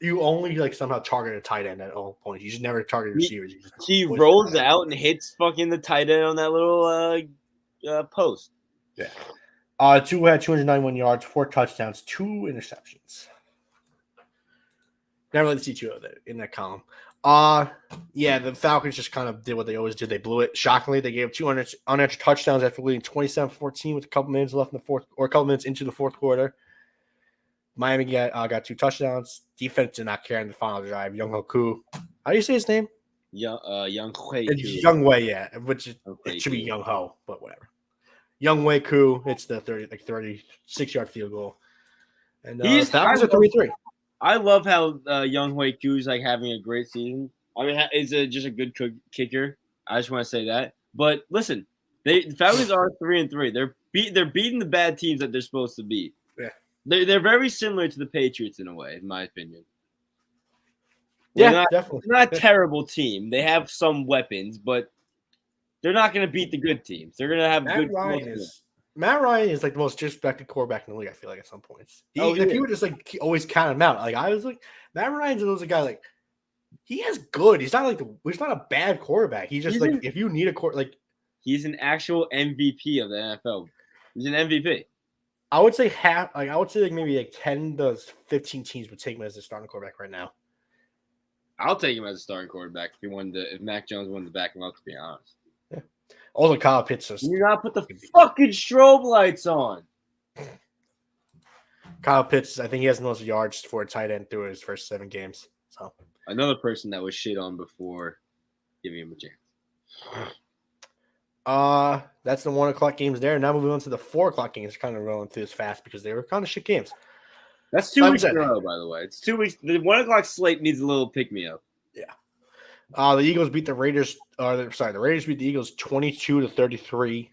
You only somehow target a tight end at all points. You just never target receivers. He rolls out and hits fucking the tight end on that little post. Yeah. Tua had 291 yards, 4 touchdowns, 2 interceptions. Never let see Tua in that column. Yeah, the Falcons just kind of did what they always do. They blew it. Shockingly, they gave 200 unanswered touchdowns after leading 27-14 with a couple minutes left in the fourth, or a couple minutes into the fourth quarter. Miami got 2 touchdowns. Defense did not care in the final drive. Young Hoku. How do you say his name? Young Hui. Young Wei, yeah. It should be Young Ho, but whatever. Young Wei Koo. It's the 36-yard field goal. And Falcons are 3-3. I love how Young Hui Koo is like having a great season. I mean, is just a good kicker. I just want to say that. But listen, the Falcons are 3-3. They're beating the bad teams that they're supposed to beat. Yeah. They're very similar to the Patriots in a way, in my opinion. Definitely. They're not a terrible team. They have some weapons, but they're not going to beat the good teams. They're going to have Matt Ryan is like the most disrespected quarterback in the league, I feel like, at some points. People just like always count him out. Like I was like, Matt Ryan's a guy like he is good. He's not a bad quarterback. He's just if you need a he's an actual MVP of the NFL. He's an MVP. I would say maybe 10 to 15 teams would take him as a starting quarterback right now. I'll take him as a starting quarterback if Mac Jones wanted to back him up, to be honest. Yeah. Also, Kyle Pitts. You not put the fucking strobe lights on. Kyle Pitts, I think he has the most yards for a tight end through his first 7 games. So another person that was shit on before giving him a chance. That's the 1:00 games there. Now moving on to the 4:00 games, kind of rolling through this fast because they were kind of shit games. That's 2 weeks in a row, by the way. It's 2 weeks. The 1:00 slate needs a little pick me up. Yeah. The Eagles beat the Raiders. The Raiders beat the Eagles 22-33.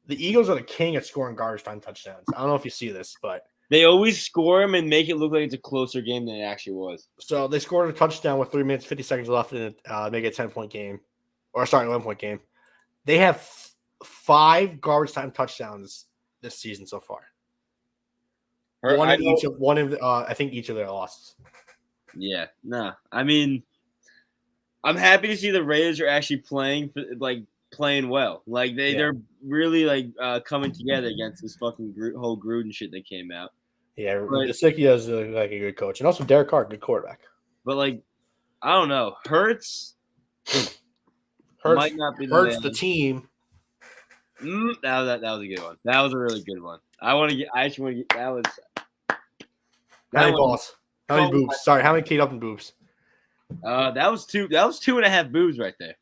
The Eagles are the king at scoring garbage time touchdowns. I don't know if you see this, but they always score them and make it look like it's a closer game than it actually was. So they scored a touchdown with 3 minutes 50 seconds left in it, make it a 10-point game, 11-point game. They have 5 garbage time touchdowns this season so far. I think each of their losses. Yeah, I mean, I'm happy to see the Raiders are actually playing well. Like they're really coming together against this fucking whole Gruden shit that came out. Yeah, Gesicki is a good coach, and also Derek Carr, good quarterback. But I don't know, Hurts might not be the team. That was a good one. That was a really good one. I actually want to get that was. How many balls? How many boobs? Sorry, how many Kate Upton boobs? That was 2.5 boobs right there.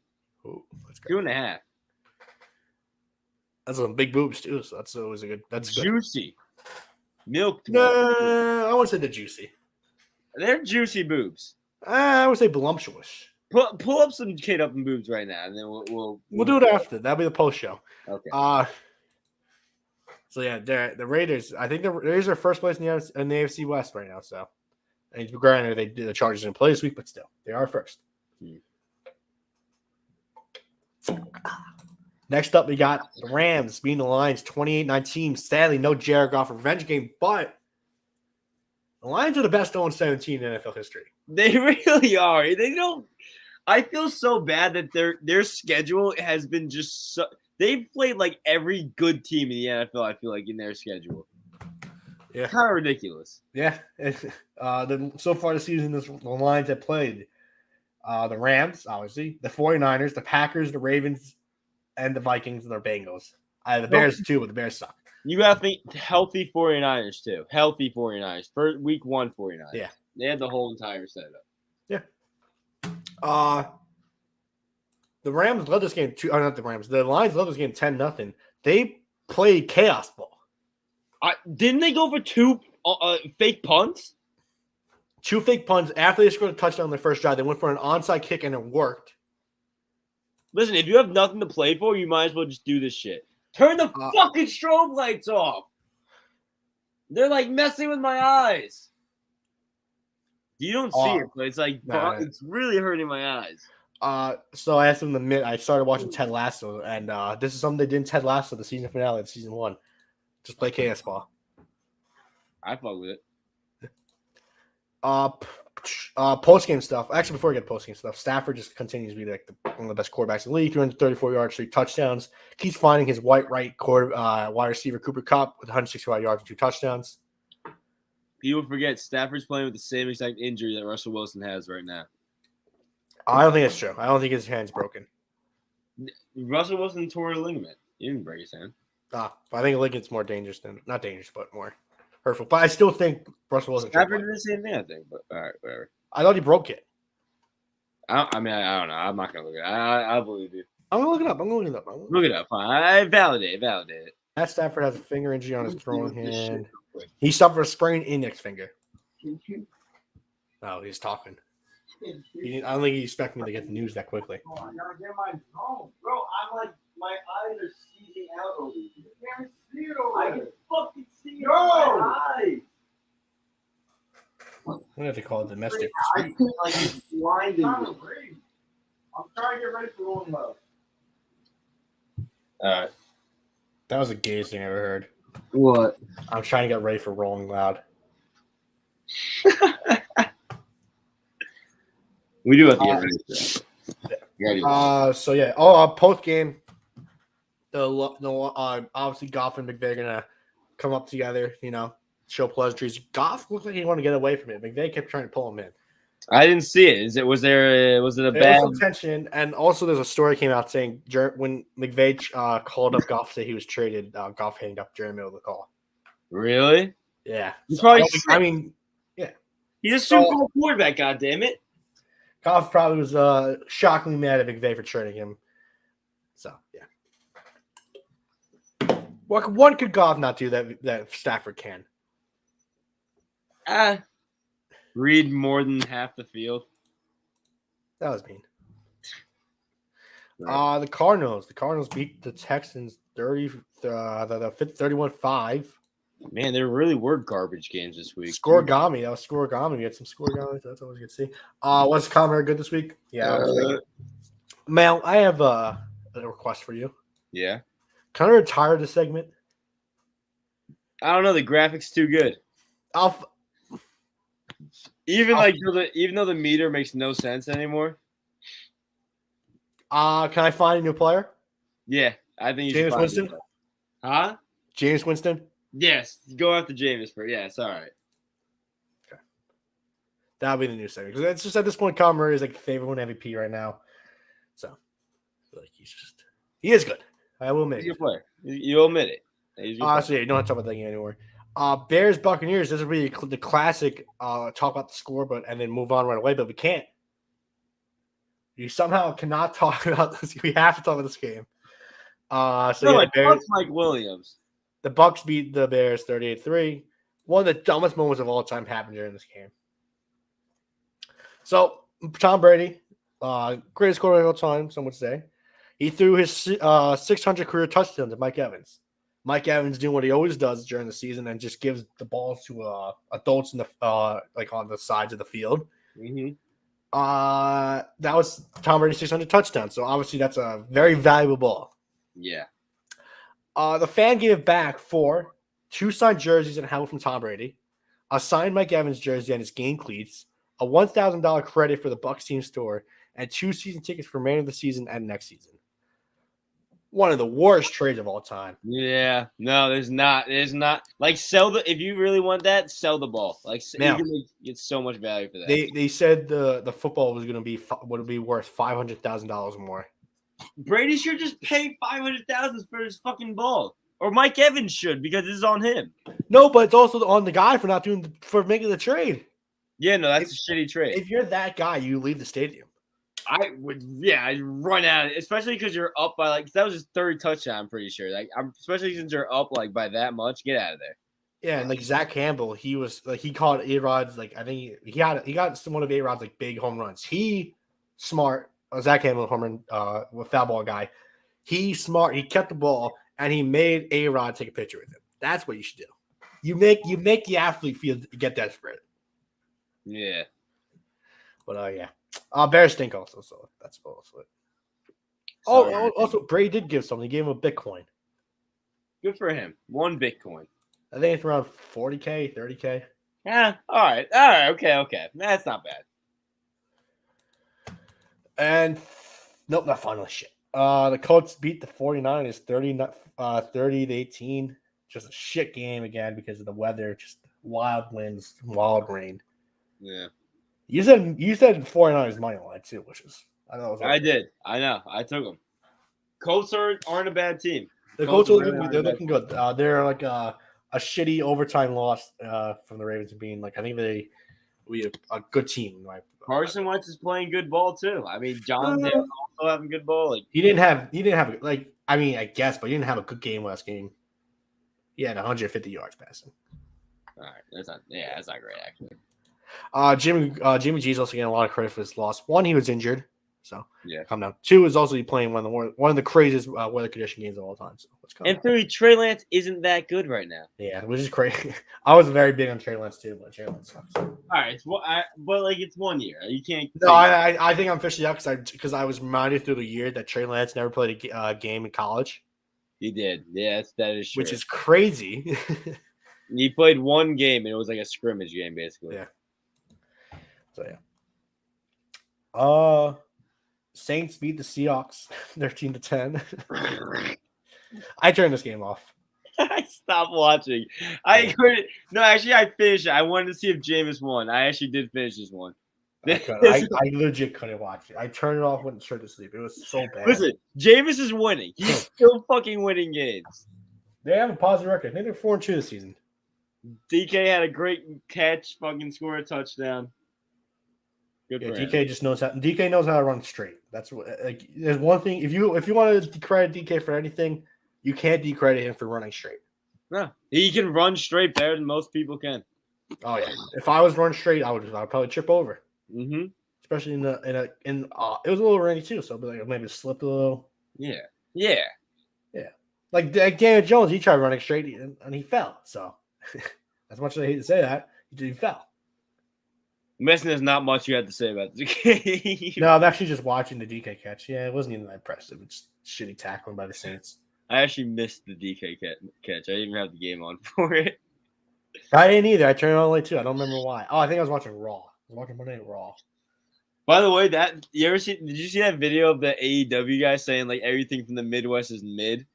Ooh, 2.5. That's some big boobs too. So that's always a good. That's juicy. Milk. No, I wouldn't say they're juicy. They're juicy boobs. I would say voluptuous. Pull up some Kate Upton boobs right now, and then we'll do it after. That'll be the post show. Okay. So yeah, the Raiders. I think the Raiders are first place in the AFC West right now. So, and granted, they did the Chargers didn't play this week, but still, they are first. Next up, we got the Rams beating the Lions 28-19. Sadly, no Jared Goff revenge game, but the Lions are the best 0-17 in NFL history. They really are. They don't. I feel so bad that their schedule has been just so. They've played like every good team in the NFL. I feel like in their schedule. Yeah, kind of ridiculous. Yeah, so far this season, the Lions have played the Rams, obviously, the 49ers, the Packers, the Ravens, and the Vikings and the Bengals. The Bears too, but the Bears suck. You got to think healthy 49ers too. Healthy 49ers. For week 1 49ers. Yeah. They had the whole entire setup. Yeah. The Rams led this game not the Rams. The Lions led this game 10-0. They played chaos ball. Didn't they go for 2 fake punts? 2 fake punts. After they scored a touchdown on their first drive, they went for an onside kick and it worked. Listen, if you have nothing to play for, you might as well just do this shit. Turn the fucking strobe lights off. They're like messing with my eyes. You don't see it, but it's like it's really hurting my eyes. So I asked them to admit I started watching Ted Lasso, and this is something they did in Ted Lasso, the season finale of season 1. Just play KS ball. I fuck with it. Post game stuff. Actually, before we get post game stuff, Stafford just continues to be like one of the best quarterbacks in the league. 334 yards, 3 touchdowns. Keeps finding his wide receiver Cooper Kupp with 165 yards and 2 touchdowns. People forget Stafford's playing with the same exact injury that Russell Wilson has right now. I don't think it's true. I don't think his hand's broken. Russell Wilson tore a ligament. He didn't break his hand. But I think a ligament's more dangerous than not dangerous, but more hurtful. But I still think Russell Wilson. Stafford did the same thing, I think. But all right, whatever. I thought he broke it. I don't know. I'm not gonna look it up. I believe you. I'm gonna look it up. Look it up. Fine. I validate it. Matt Stafford has a finger injury on his throwing hand. He suffered a sprained index finger. Oh, he's talking. I don't think he expected me to get the news that quickly. Oh, I gotta get my phone, bro. I'm like, my eyes are seizing out over here. You can't see it over there. I can fucking see it over my eyes. I'm gonna have to call it domestic. I feel like it's blinding me. I'm trying to get ready for rolling low. All right. That was the gayest thing I ever heard. What? I'm trying to get ready for Rolling Loud. We do have to get ready for that. Yeah. Post game. Obviously Goff and McVay are gonna come up together. Show pleasantries. Goff looked like he wanted to get away from it. McVay kept trying to pull him in. I didn't see it. Was it a bad tension? And also, there's a story came out saying when McVay called up Goff to say he was traded, Goff hanged up during the middle of the call. Really? Yeah. He's probably. Yeah. He's a Super Bowl quarterback. God damn it. Goff probably was shockingly mad at McVay for trading him. So yeah. What could Goff not do that Stafford can? Read more than half the field. That was mean. Right. The Cardinals beat the Texans 31-5. Man, there really were garbage games this week. Scoregami. That was Scoregami. We had some Scoregami. That's always good to see. Was Conner good this week? Yeah. Mel, I have a request for you. Yeah. Can I retire this segment? I don't know. The graphics too good. Even though the meter makes no sense anymore. Can I find a new player? Yeah, I think Jameis Winston. Huh? Jameis Winston. Yes, go after Jameis first. Yeah, it's all right. Okay, that'll be the new segment because it's just at this point, Kyler Murray is like the favorite one MVP right now. So, like he is good. I will admit. He's a good player. You'll admit it. So you don't have to talk about that game anymore. Bears Buccaneers. This is really the classic. Talk about the score, and then move on right away. But we can't. You somehow cannot talk about this. We have to talk about this game. Bears, Mike Williams. The Bucs beat the Bears 38-3. One of the dumbest moments of all time happened during this game. So Tom Brady, greatest quarterback of all time, some would say, he threw his 600 career touchdowns to Mike Evans. Mike Evans doing what he always does during the season and just gives the balls to adults in the like on the sides of the field. Mm-hmm. That was Tom Brady's 600 touchdown. So obviously that's a very valuable ball. Yeah. The fan gave back for 2 signed jerseys and a helmet from Tom Brady, a signed Mike Evans jersey and his game cleats, a $1,000 credit for the Bucs team store, and 2 season tickets for remainder of the season and next season. One of the worst trades of all time. Yeah. No, there's not. There's not. Like, sell the. If you really want that, sell the ball. Like, Now, you can get so much value for that. They said the football was going to be worth $500,000 more. Brady should just pay $500,000 for his fucking ball, or Mike Evans should because this is on him. No, but it's also on the guy for making the trade. Yeah, no, that's a shitty trade. If you're that guy, you leave the stadium. I would, yeah, I'd run out of it, especially because you're up by like that was his 3rd touchdown. I'm pretty sure. Like, especially since you're up like by that much, get out of there. Yeah, and like Zach Campbell, he was like he caught A-Rod's like I think he got one of A-Rod's like big home runs. He smart. Zach Campbell, home run with foul ball guy. He smart. He kept the ball and he made A-Rod take a picture with him. That's what you should do. You make the athlete get desperate. Yeah. But yeah. Bears stink also, so that's also it. Also Brady did give something. He gave him a Bitcoin. Good for him. 1 Bitcoin. I think it's around 40K, 30K. Yeah. All right. Okay. That's not bad. And nope, not finally shit. The Colts beat the 49ers 30-18. Just a shit game again because of the weather. Just wild winds, wild rain. Yeah. You said 49ers money line too, which is I did. I know. I took them. Colts aren't a bad team. The Colts are looking good. They're like a shitty overtime loss from the Ravens being like I think we a good team. Carson Wentz is playing good ball too. I mean, John Dale also having good ball. Like he didn't have like I mean I guess, but he didn't have a good game last game. He had 150 yards passing. All right, that's not great actually. Jimmy G's also getting a lot of credit for his loss. 1, he was injured, so yeah, come down. 2 is also playing one of the craziest weather condition games of all time. So let's come. And 3, Trey Lance isn't that good right now. Yeah, which is crazy. I was very big on Trey Lance too, but Trey Lance sucks. All right, but like it's 1 year. You can't. No, I think I'm officially out because I was reminded through the year that Trey Lance never played a game in college. He did. Yeah, that is true. Which is crazy. He played 1 game and it was like a scrimmage game basically. Yeah. So yeah. Saints beat the Seahawks 13-10. I turned this game off. I stopped watching. I couldn't. No, actually, I finished it. I wanted to see if Jameis won. I actually did finish this one. I legit couldn't watch it. I turned it off, went straight to sleep. It was so bad. Listen, Jameis is winning. He's still fucking winning games. They have a positive record. I think they're 4-2 this season. DK had a great catch, fucking score a touchdown. Good for DK just knows how. DK knows how to run straight. That's what. Like, there's one thing. If you want to decredit DK for anything, you can't decredit him for running straight. No, he can run straight better than most people can. Oh yeah. If I was running straight, I'd probably trip over. Mm-hmm. Especially in it was a little rainy too, so like maybe slip a little. Yeah. Like Daniel Jones, he tried running straight and he fell. So as much as I hate to say that, he fell. I'm guessing there's not much you have to say about the game. No, I'm actually just watching the DK catch. Yeah, it wasn't even that impressive. It's shitty tackling by the Saints. I actually missed the DK catch. I didn't even have the game on for it. I didn't either. I turned it on late too. I don't remember why. Oh, I think I was watching Raw. I was watching Monday Night Raw. By the way, did you see that video of the AEW guy saying like everything from the Midwest is mid?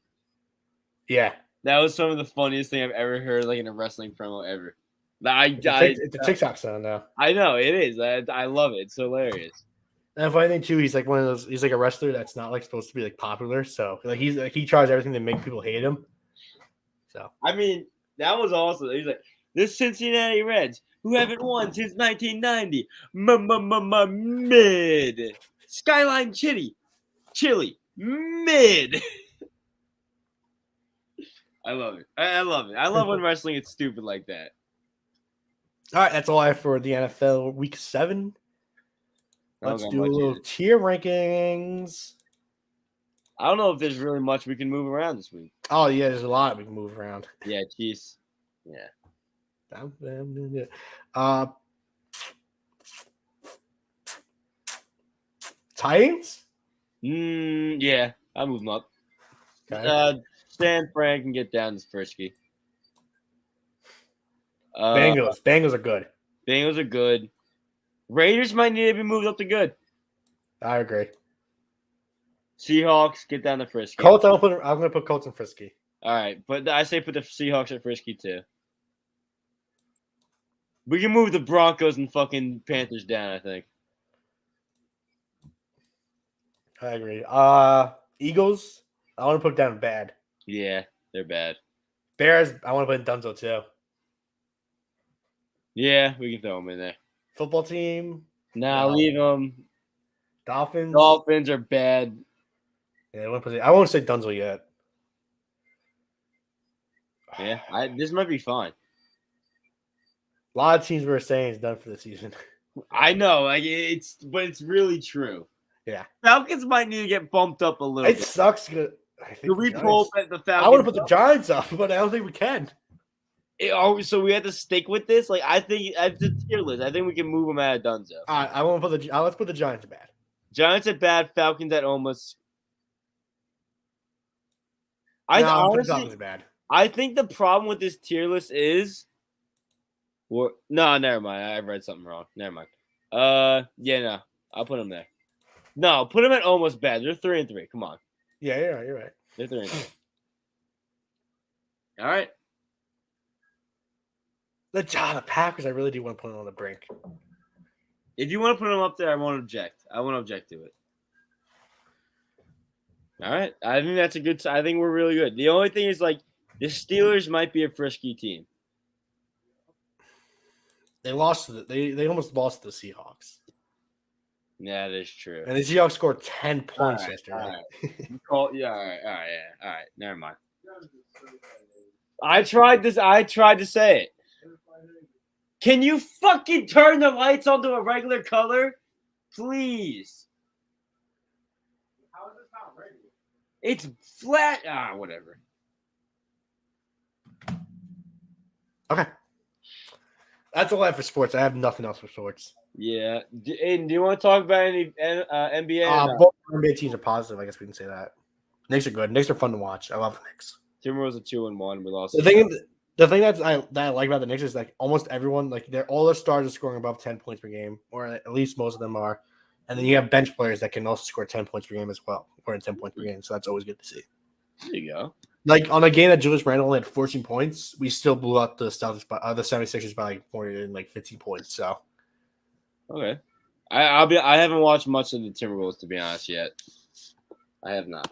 Yeah. That was some of the funniest thing I've ever heard like in a wrestling promo ever. It's a TikTok sound now. I know it is. I love it. It's hilarious. And the funny thing too, he's like one of those. He's like a wrestler that's not like supposed to be like popular. So like he tries everything to make people hate him. So I mean, that was awesome. He's like, this Cincinnati Reds, who haven't won since 1990, mid Skyline Chili, mid. I love it. I love it. I love when wrestling is stupid like that. All right, that's all I have for the NFL Week 7. Let's do a little tier rankings. I don't know if there's really much we can move around this week. Oh yeah, there's a lot we can move around. Yeah, Chiefs. Yeah. Titans. Yeah. I'll move them up. Okay. San Fran can get down to Frisky. Bengals are good. Bengals are good. Raiders might need to be moved up to good. I agree. Seahawks get down to Frisky. Colts. I'm gonna put Colts and Frisky. All right, but I say put the Seahawks at Frisky too. We can move the Broncos and fucking Panthers down, I think. I agree. Eagles. I want to put down bad. Yeah, they're bad. Bears. I want to put in Dunzo too. Yeah, we can throw them in there. Football team. Nah, leave them. Dolphins. Dolphins are bad. Yeah, I won't say Dunzo yet. Yeah, this might be fun. A lot of teams were saying it's done for the season. I know, like but it's really true. Yeah, Falcons might need to get bumped up a little. It sucks. Can we pull the Falcons? I want to put the Giants up, but I don't think we can. So we have to stick with this. Like I think at the tier list, I think we can move them out of Dunzo. I want to put let's put the Giants at bad. Giants at bad. Falcons at almost. Honestly, bad. I think the problem with this tier list is, no, never mind. I read something wrong. Never mind. Yeah, no, I'll put them there. No, put them at almost bad. They're 3-3. Come on. Yeah, you're right. You're right. They're 3-3. All right. The Packers, I really do want to put them on the brink. If you want to put them up there, I won't object. I won't object to it. All right. I think that's a good. I think we're really good. The only thing is, like, the Steelers might be a frisky team. They lost they almost lost to the Seahawks. Yeah, that is true. And the Seahawks scored 10 points yesterday. All right. All right. Never mind. I tried to say it. Can you fucking turn the lights onto a regular color? Please. How is this not regular? It's flat. Whatever. Okay. That's all I have for sports. I have nothing else for sports. Yeah. Aiden, do you want to talk about any NBA? Both NBA teams are positive. I guess we can say that. Knicks are good. Knicks are fun to watch. I love the Knicks. Timberwolves are 2-1. We lost. The thing that I like about the Knicks is like almost everyone, like all their stars are scoring above 10 points per game, or at least most of them are. And then you have bench players that can also score 10 points per game as well, or 10 points per game. So that's always good to see. There you go. Like on a game that Julius Randle only had 14 points, we still blew up the 76ers by like more than like 15 points. So okay, I haven't watched much of the Timberwolves, to be honest, yet. I have not.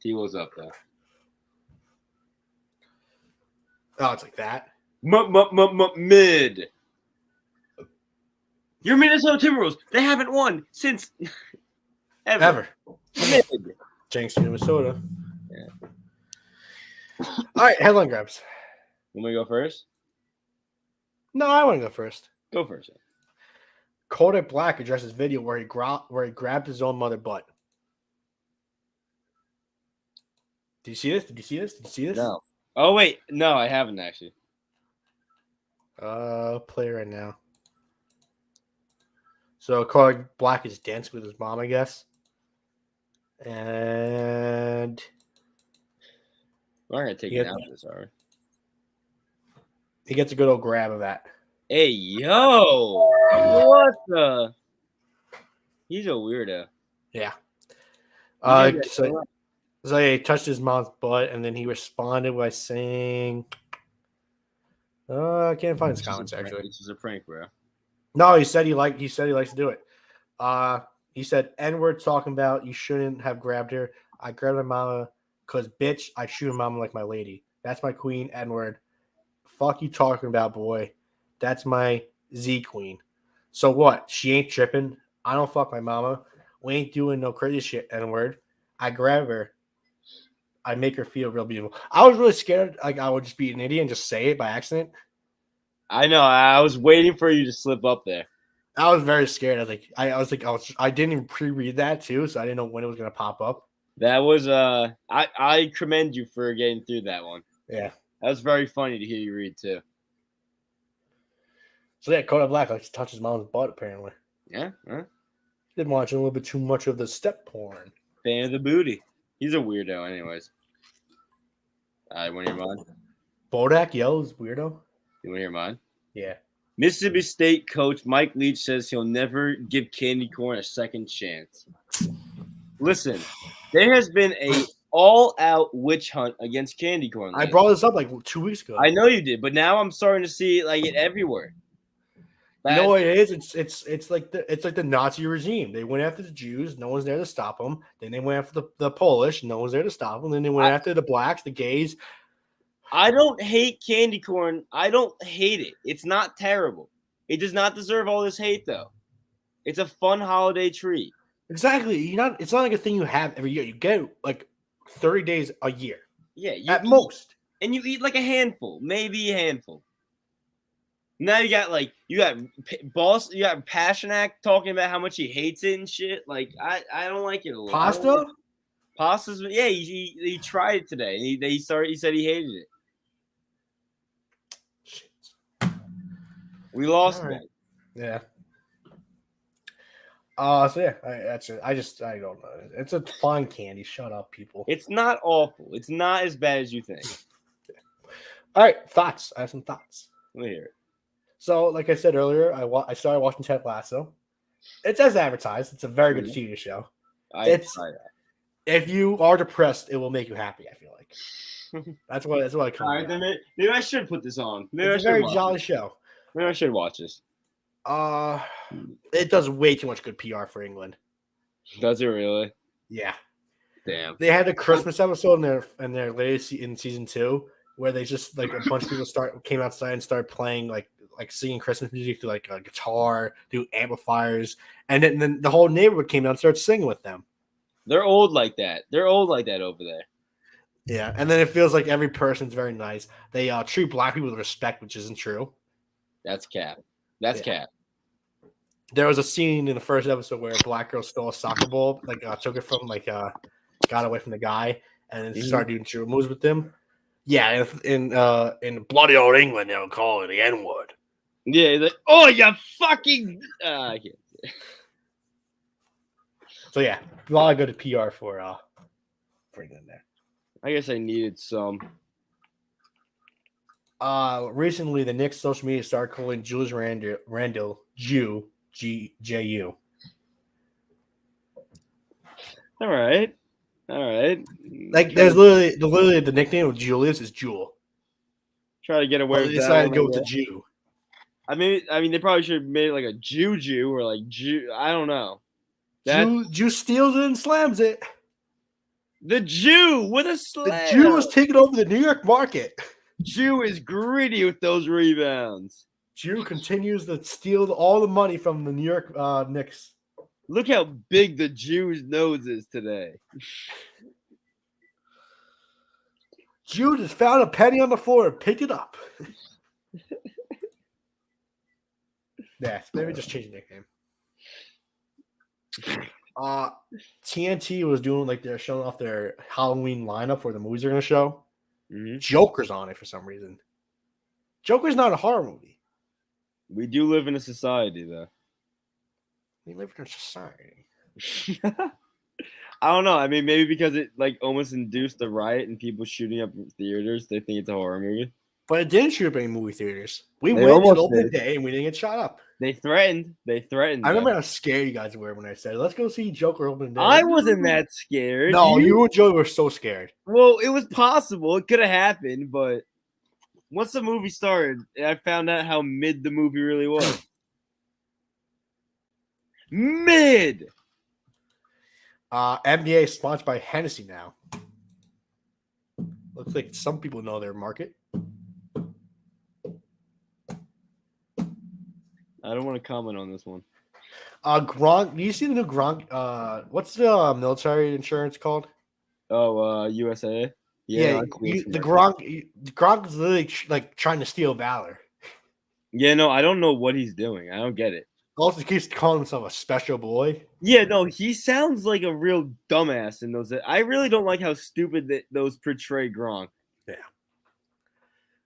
T-Wolves up though. Oh, it's like that. Mid. Your Minnesota Timberwolves. They haven't won since ever. Mid. Jinx, Minnesota. Yeah. All right, headline grabs. Want me to go first? No, I want to go first. Go first. Kodak Black addresses video where he grabbed his own mother butt. Did you see this? No. Oh wait, no, I haven't actually. Play right now. So Kodak Black is dancing with his mom, I guess. And I'm gonna take it out of this, alright. He gets a good old grab of that. Hey yo! What the? He's a weirdo. Yeah. So he touched his mom's butt, and then he responded by saying, "I can't find his comments actually." This is a prank, bro. No, he said he likes to do it. He said N-word talking about you shouldn't have grabbed her. I grabbed my mama because bitch, I shoot her mama like my lady. That's my queen, N-word. Fuck you talking about, boy. That's my Z queen. So what? She ain't tripping. I don't fuck my mama. We ain't doing no crazy shit, N-word. I grab her. I make her feel real beautiful. I was really scared like I would just be an idiot and just say it by accident. I know. I was waiting for you to slip up there. I was very scared. I didn't even pre-read that too, so I didn't know when it was gonna pop up. That was I commend you for getting through that one. Yeah. That was very funny to hear you read too. So yeah, Kodak Black likes to touch his mom's butt apparently. Yeah, huh? Been watching a little bit too much of the step porn. Fan of the booty. He's a weirdo, anyways. You want to hear mine? Bodak yells weirdo. You want to hear mine? Yeah. Mississippi State coach Mike Leach says he'll never give candy corn a second chance. Listen, there has been a all-out witch hunt against candy corn. I brought this up like 2 weeks ago. I know you did, but now I'm starting to see it everywhere. You know what it is? It's like the Nazi regime. They went after the Jews. No one's there to stop them. Then they went after the Polish. No one's there to stop them. Then they went after the blacks, the gays. I don't hate candy corn. I don't hate it. It's not terrible. It does not deserve all this hate, though. It's a fun holiday treat. Exactly. It's not like a thing you have every year. You get it like 30 days a year. Yeah, at most. And you eat like a handful, maybe a handful. Now you got boss. You got Passionac talking about how much he hates it and shit. Like I don't like it a lot. Pasta. Pasta's. Yeah, he tried it today. And he said he hated it. Shit. We lost right. one. Yeah. So yeah, that's it. I don't know. It's a fine candy. Shut up, people. It's not awful. It's not as bad as you think. All right, thoughts. I have some thoughts. Let me hear it. So, like I said earlier, I started watching Ted Lasso. It's as advertised. It's a very good TV show. If you are depressed, it will make you happy. I feel like that's what I come. All right, then maybe I should put this on. Maybe it's a very jolly show. Maybe I should watch this. It does way too much good PR for England. Does it really? Yeah. Damn. They had a Christmas episode in their latest in season 2 where they just like a bunch of people came outside and started playing like singing Christmas music through like a guitar, through amplifiers, and then the whole neighborhood came out and started singing with them. They're old like that. They're old like that over there. Yeah, and then it feels like every person's very nice. They treat black people with respect, which isn't true. That's cap. That's cap. There was a scene in the first episode where a black girl stole a soccer ball, took it from got away from the guy, and then started doing true moves with him. Yeah, in bloody old England, they'll call it the N-word. Yeah, like, oh, you fucking. I can't. So yeah, a lot of good PR for England there. I guess I needed some. Recently, the Knicks social media started calling Julius Randle Jew, G-J-U. All right. Like, there's literally the nickname of Julius is Jewel. Try to get away with that. They decided to go with the Jew. I mean, they probably should have made it like a Jew or like Jew. I don't know. Jew steals it and slams it. The Jew with a slam. The Jew is taking over the New York market. Jew is gritty with those rebounds. Jew continues to steal all the money from the New York Knicks. Look how big the Jew's nose is today. Jew just found a penny on the floor and picked it up. Yeah, maybe just change the nickname. TNT was doing they're showing off their Halloween lineup for the movies they're going to show. Mm-hmm. Joker's on it for some reason. Joker's not a horror movie. We do live in a society, though. We live in a society. I don't know. I mean, maybe because it almost induced a riot and people shooting up theaters, they think it's a horror movie. But it didn't shoot up any movie theaters. We went to the open day and we didn't get shot up. They threatened. I remember how scared you guys were when I said, let's go see Joker open day. I wasn't that scared. No, you and Joey were so scared. Well, it was possible. It could have happened, but once the movie started, I found out how mid the movie really was. Mid! NBA is sponsored by Hennessy now. Looks like some people know their market. I don't want to comment on this one. Gronk, do you see the new Gronk? What's the military insurance called? Oh, USA. Yeah, the Gronk is literally trying to steal valor. Yeah, no, I don't know what he's doing. I don't get it. Also keeps calling himself a special boy. Yeah, no, he sounds like a real dumbass in those. I really don't like how stupid those portray Gronk. Yeah.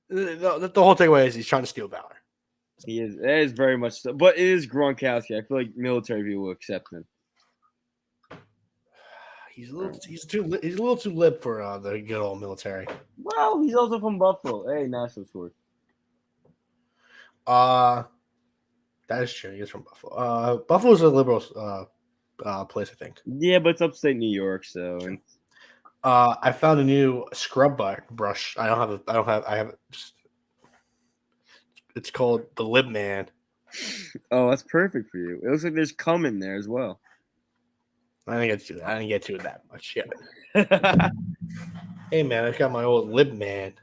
The whole takeaway is he's trying to steal valor. He is. That is very much so. But it is Gronkowski. I feel like military people will accept him. He's a little too lib for the good old military. Well, he's also from Buffalo. Hey, national sport. That is true. He's from Buffalo. Buffalo's a liberal place, I think. Yeah, but it's upstate New York, so. And... I found a new scrub brush. I have. It's called the Lib Man. Oh, that's perfect for you. It looks like there's cum in there as well. I didn't get to that. I didn't get to it that much yet. Hey man, I got my old Lib Man.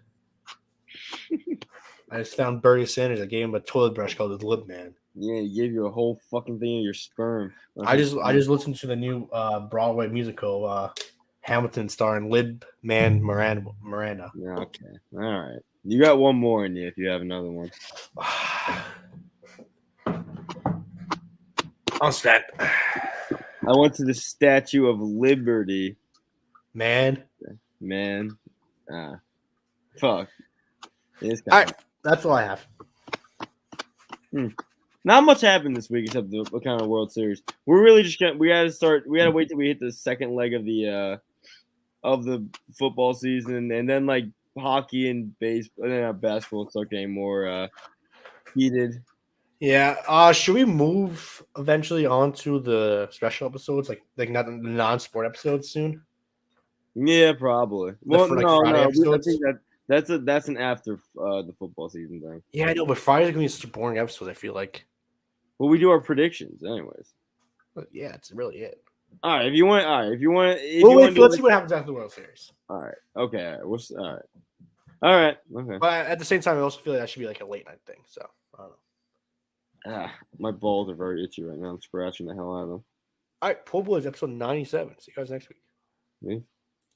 I just found Bernie Sanders. I gave him a toilet brush called the Lib Man. Yeah, he gave you a whole fucking thing of your sperm. I just listened to the new Broadway musical Hamilton starring Lib Man Miranda. Yeah, okay. All right. You got one more in you if you have another one. I'm spent. I went to the Statue of Liberty. Man. Fuck. All right. That's all I have. Not much happened this week except the kind of World Series. We're really just we gotta wait till we hit the second leg of the football season, and then like hockey and baseball and then basketball start getting more heated. Yeah. Should we move eventually onto the special episodes, like not the non-sport episodes soon? Yeah, probably. Well, no. I think that's an after the football season thing. Yeah, I know, but Friday's gonna be such a boring episode. I feel like. Well, we do our predictions, anyways. But yeah, it's really it. All right, if you want, let's see what happens after the World Series. All right. Okay. All right. Okay. But at the same time, I also feel like that should be like a late night thing. So I don't know. My balls are very itchy right now. I'm scratching the hell out of them. All right, Pool Boys episode 97. See you guys next week. Me?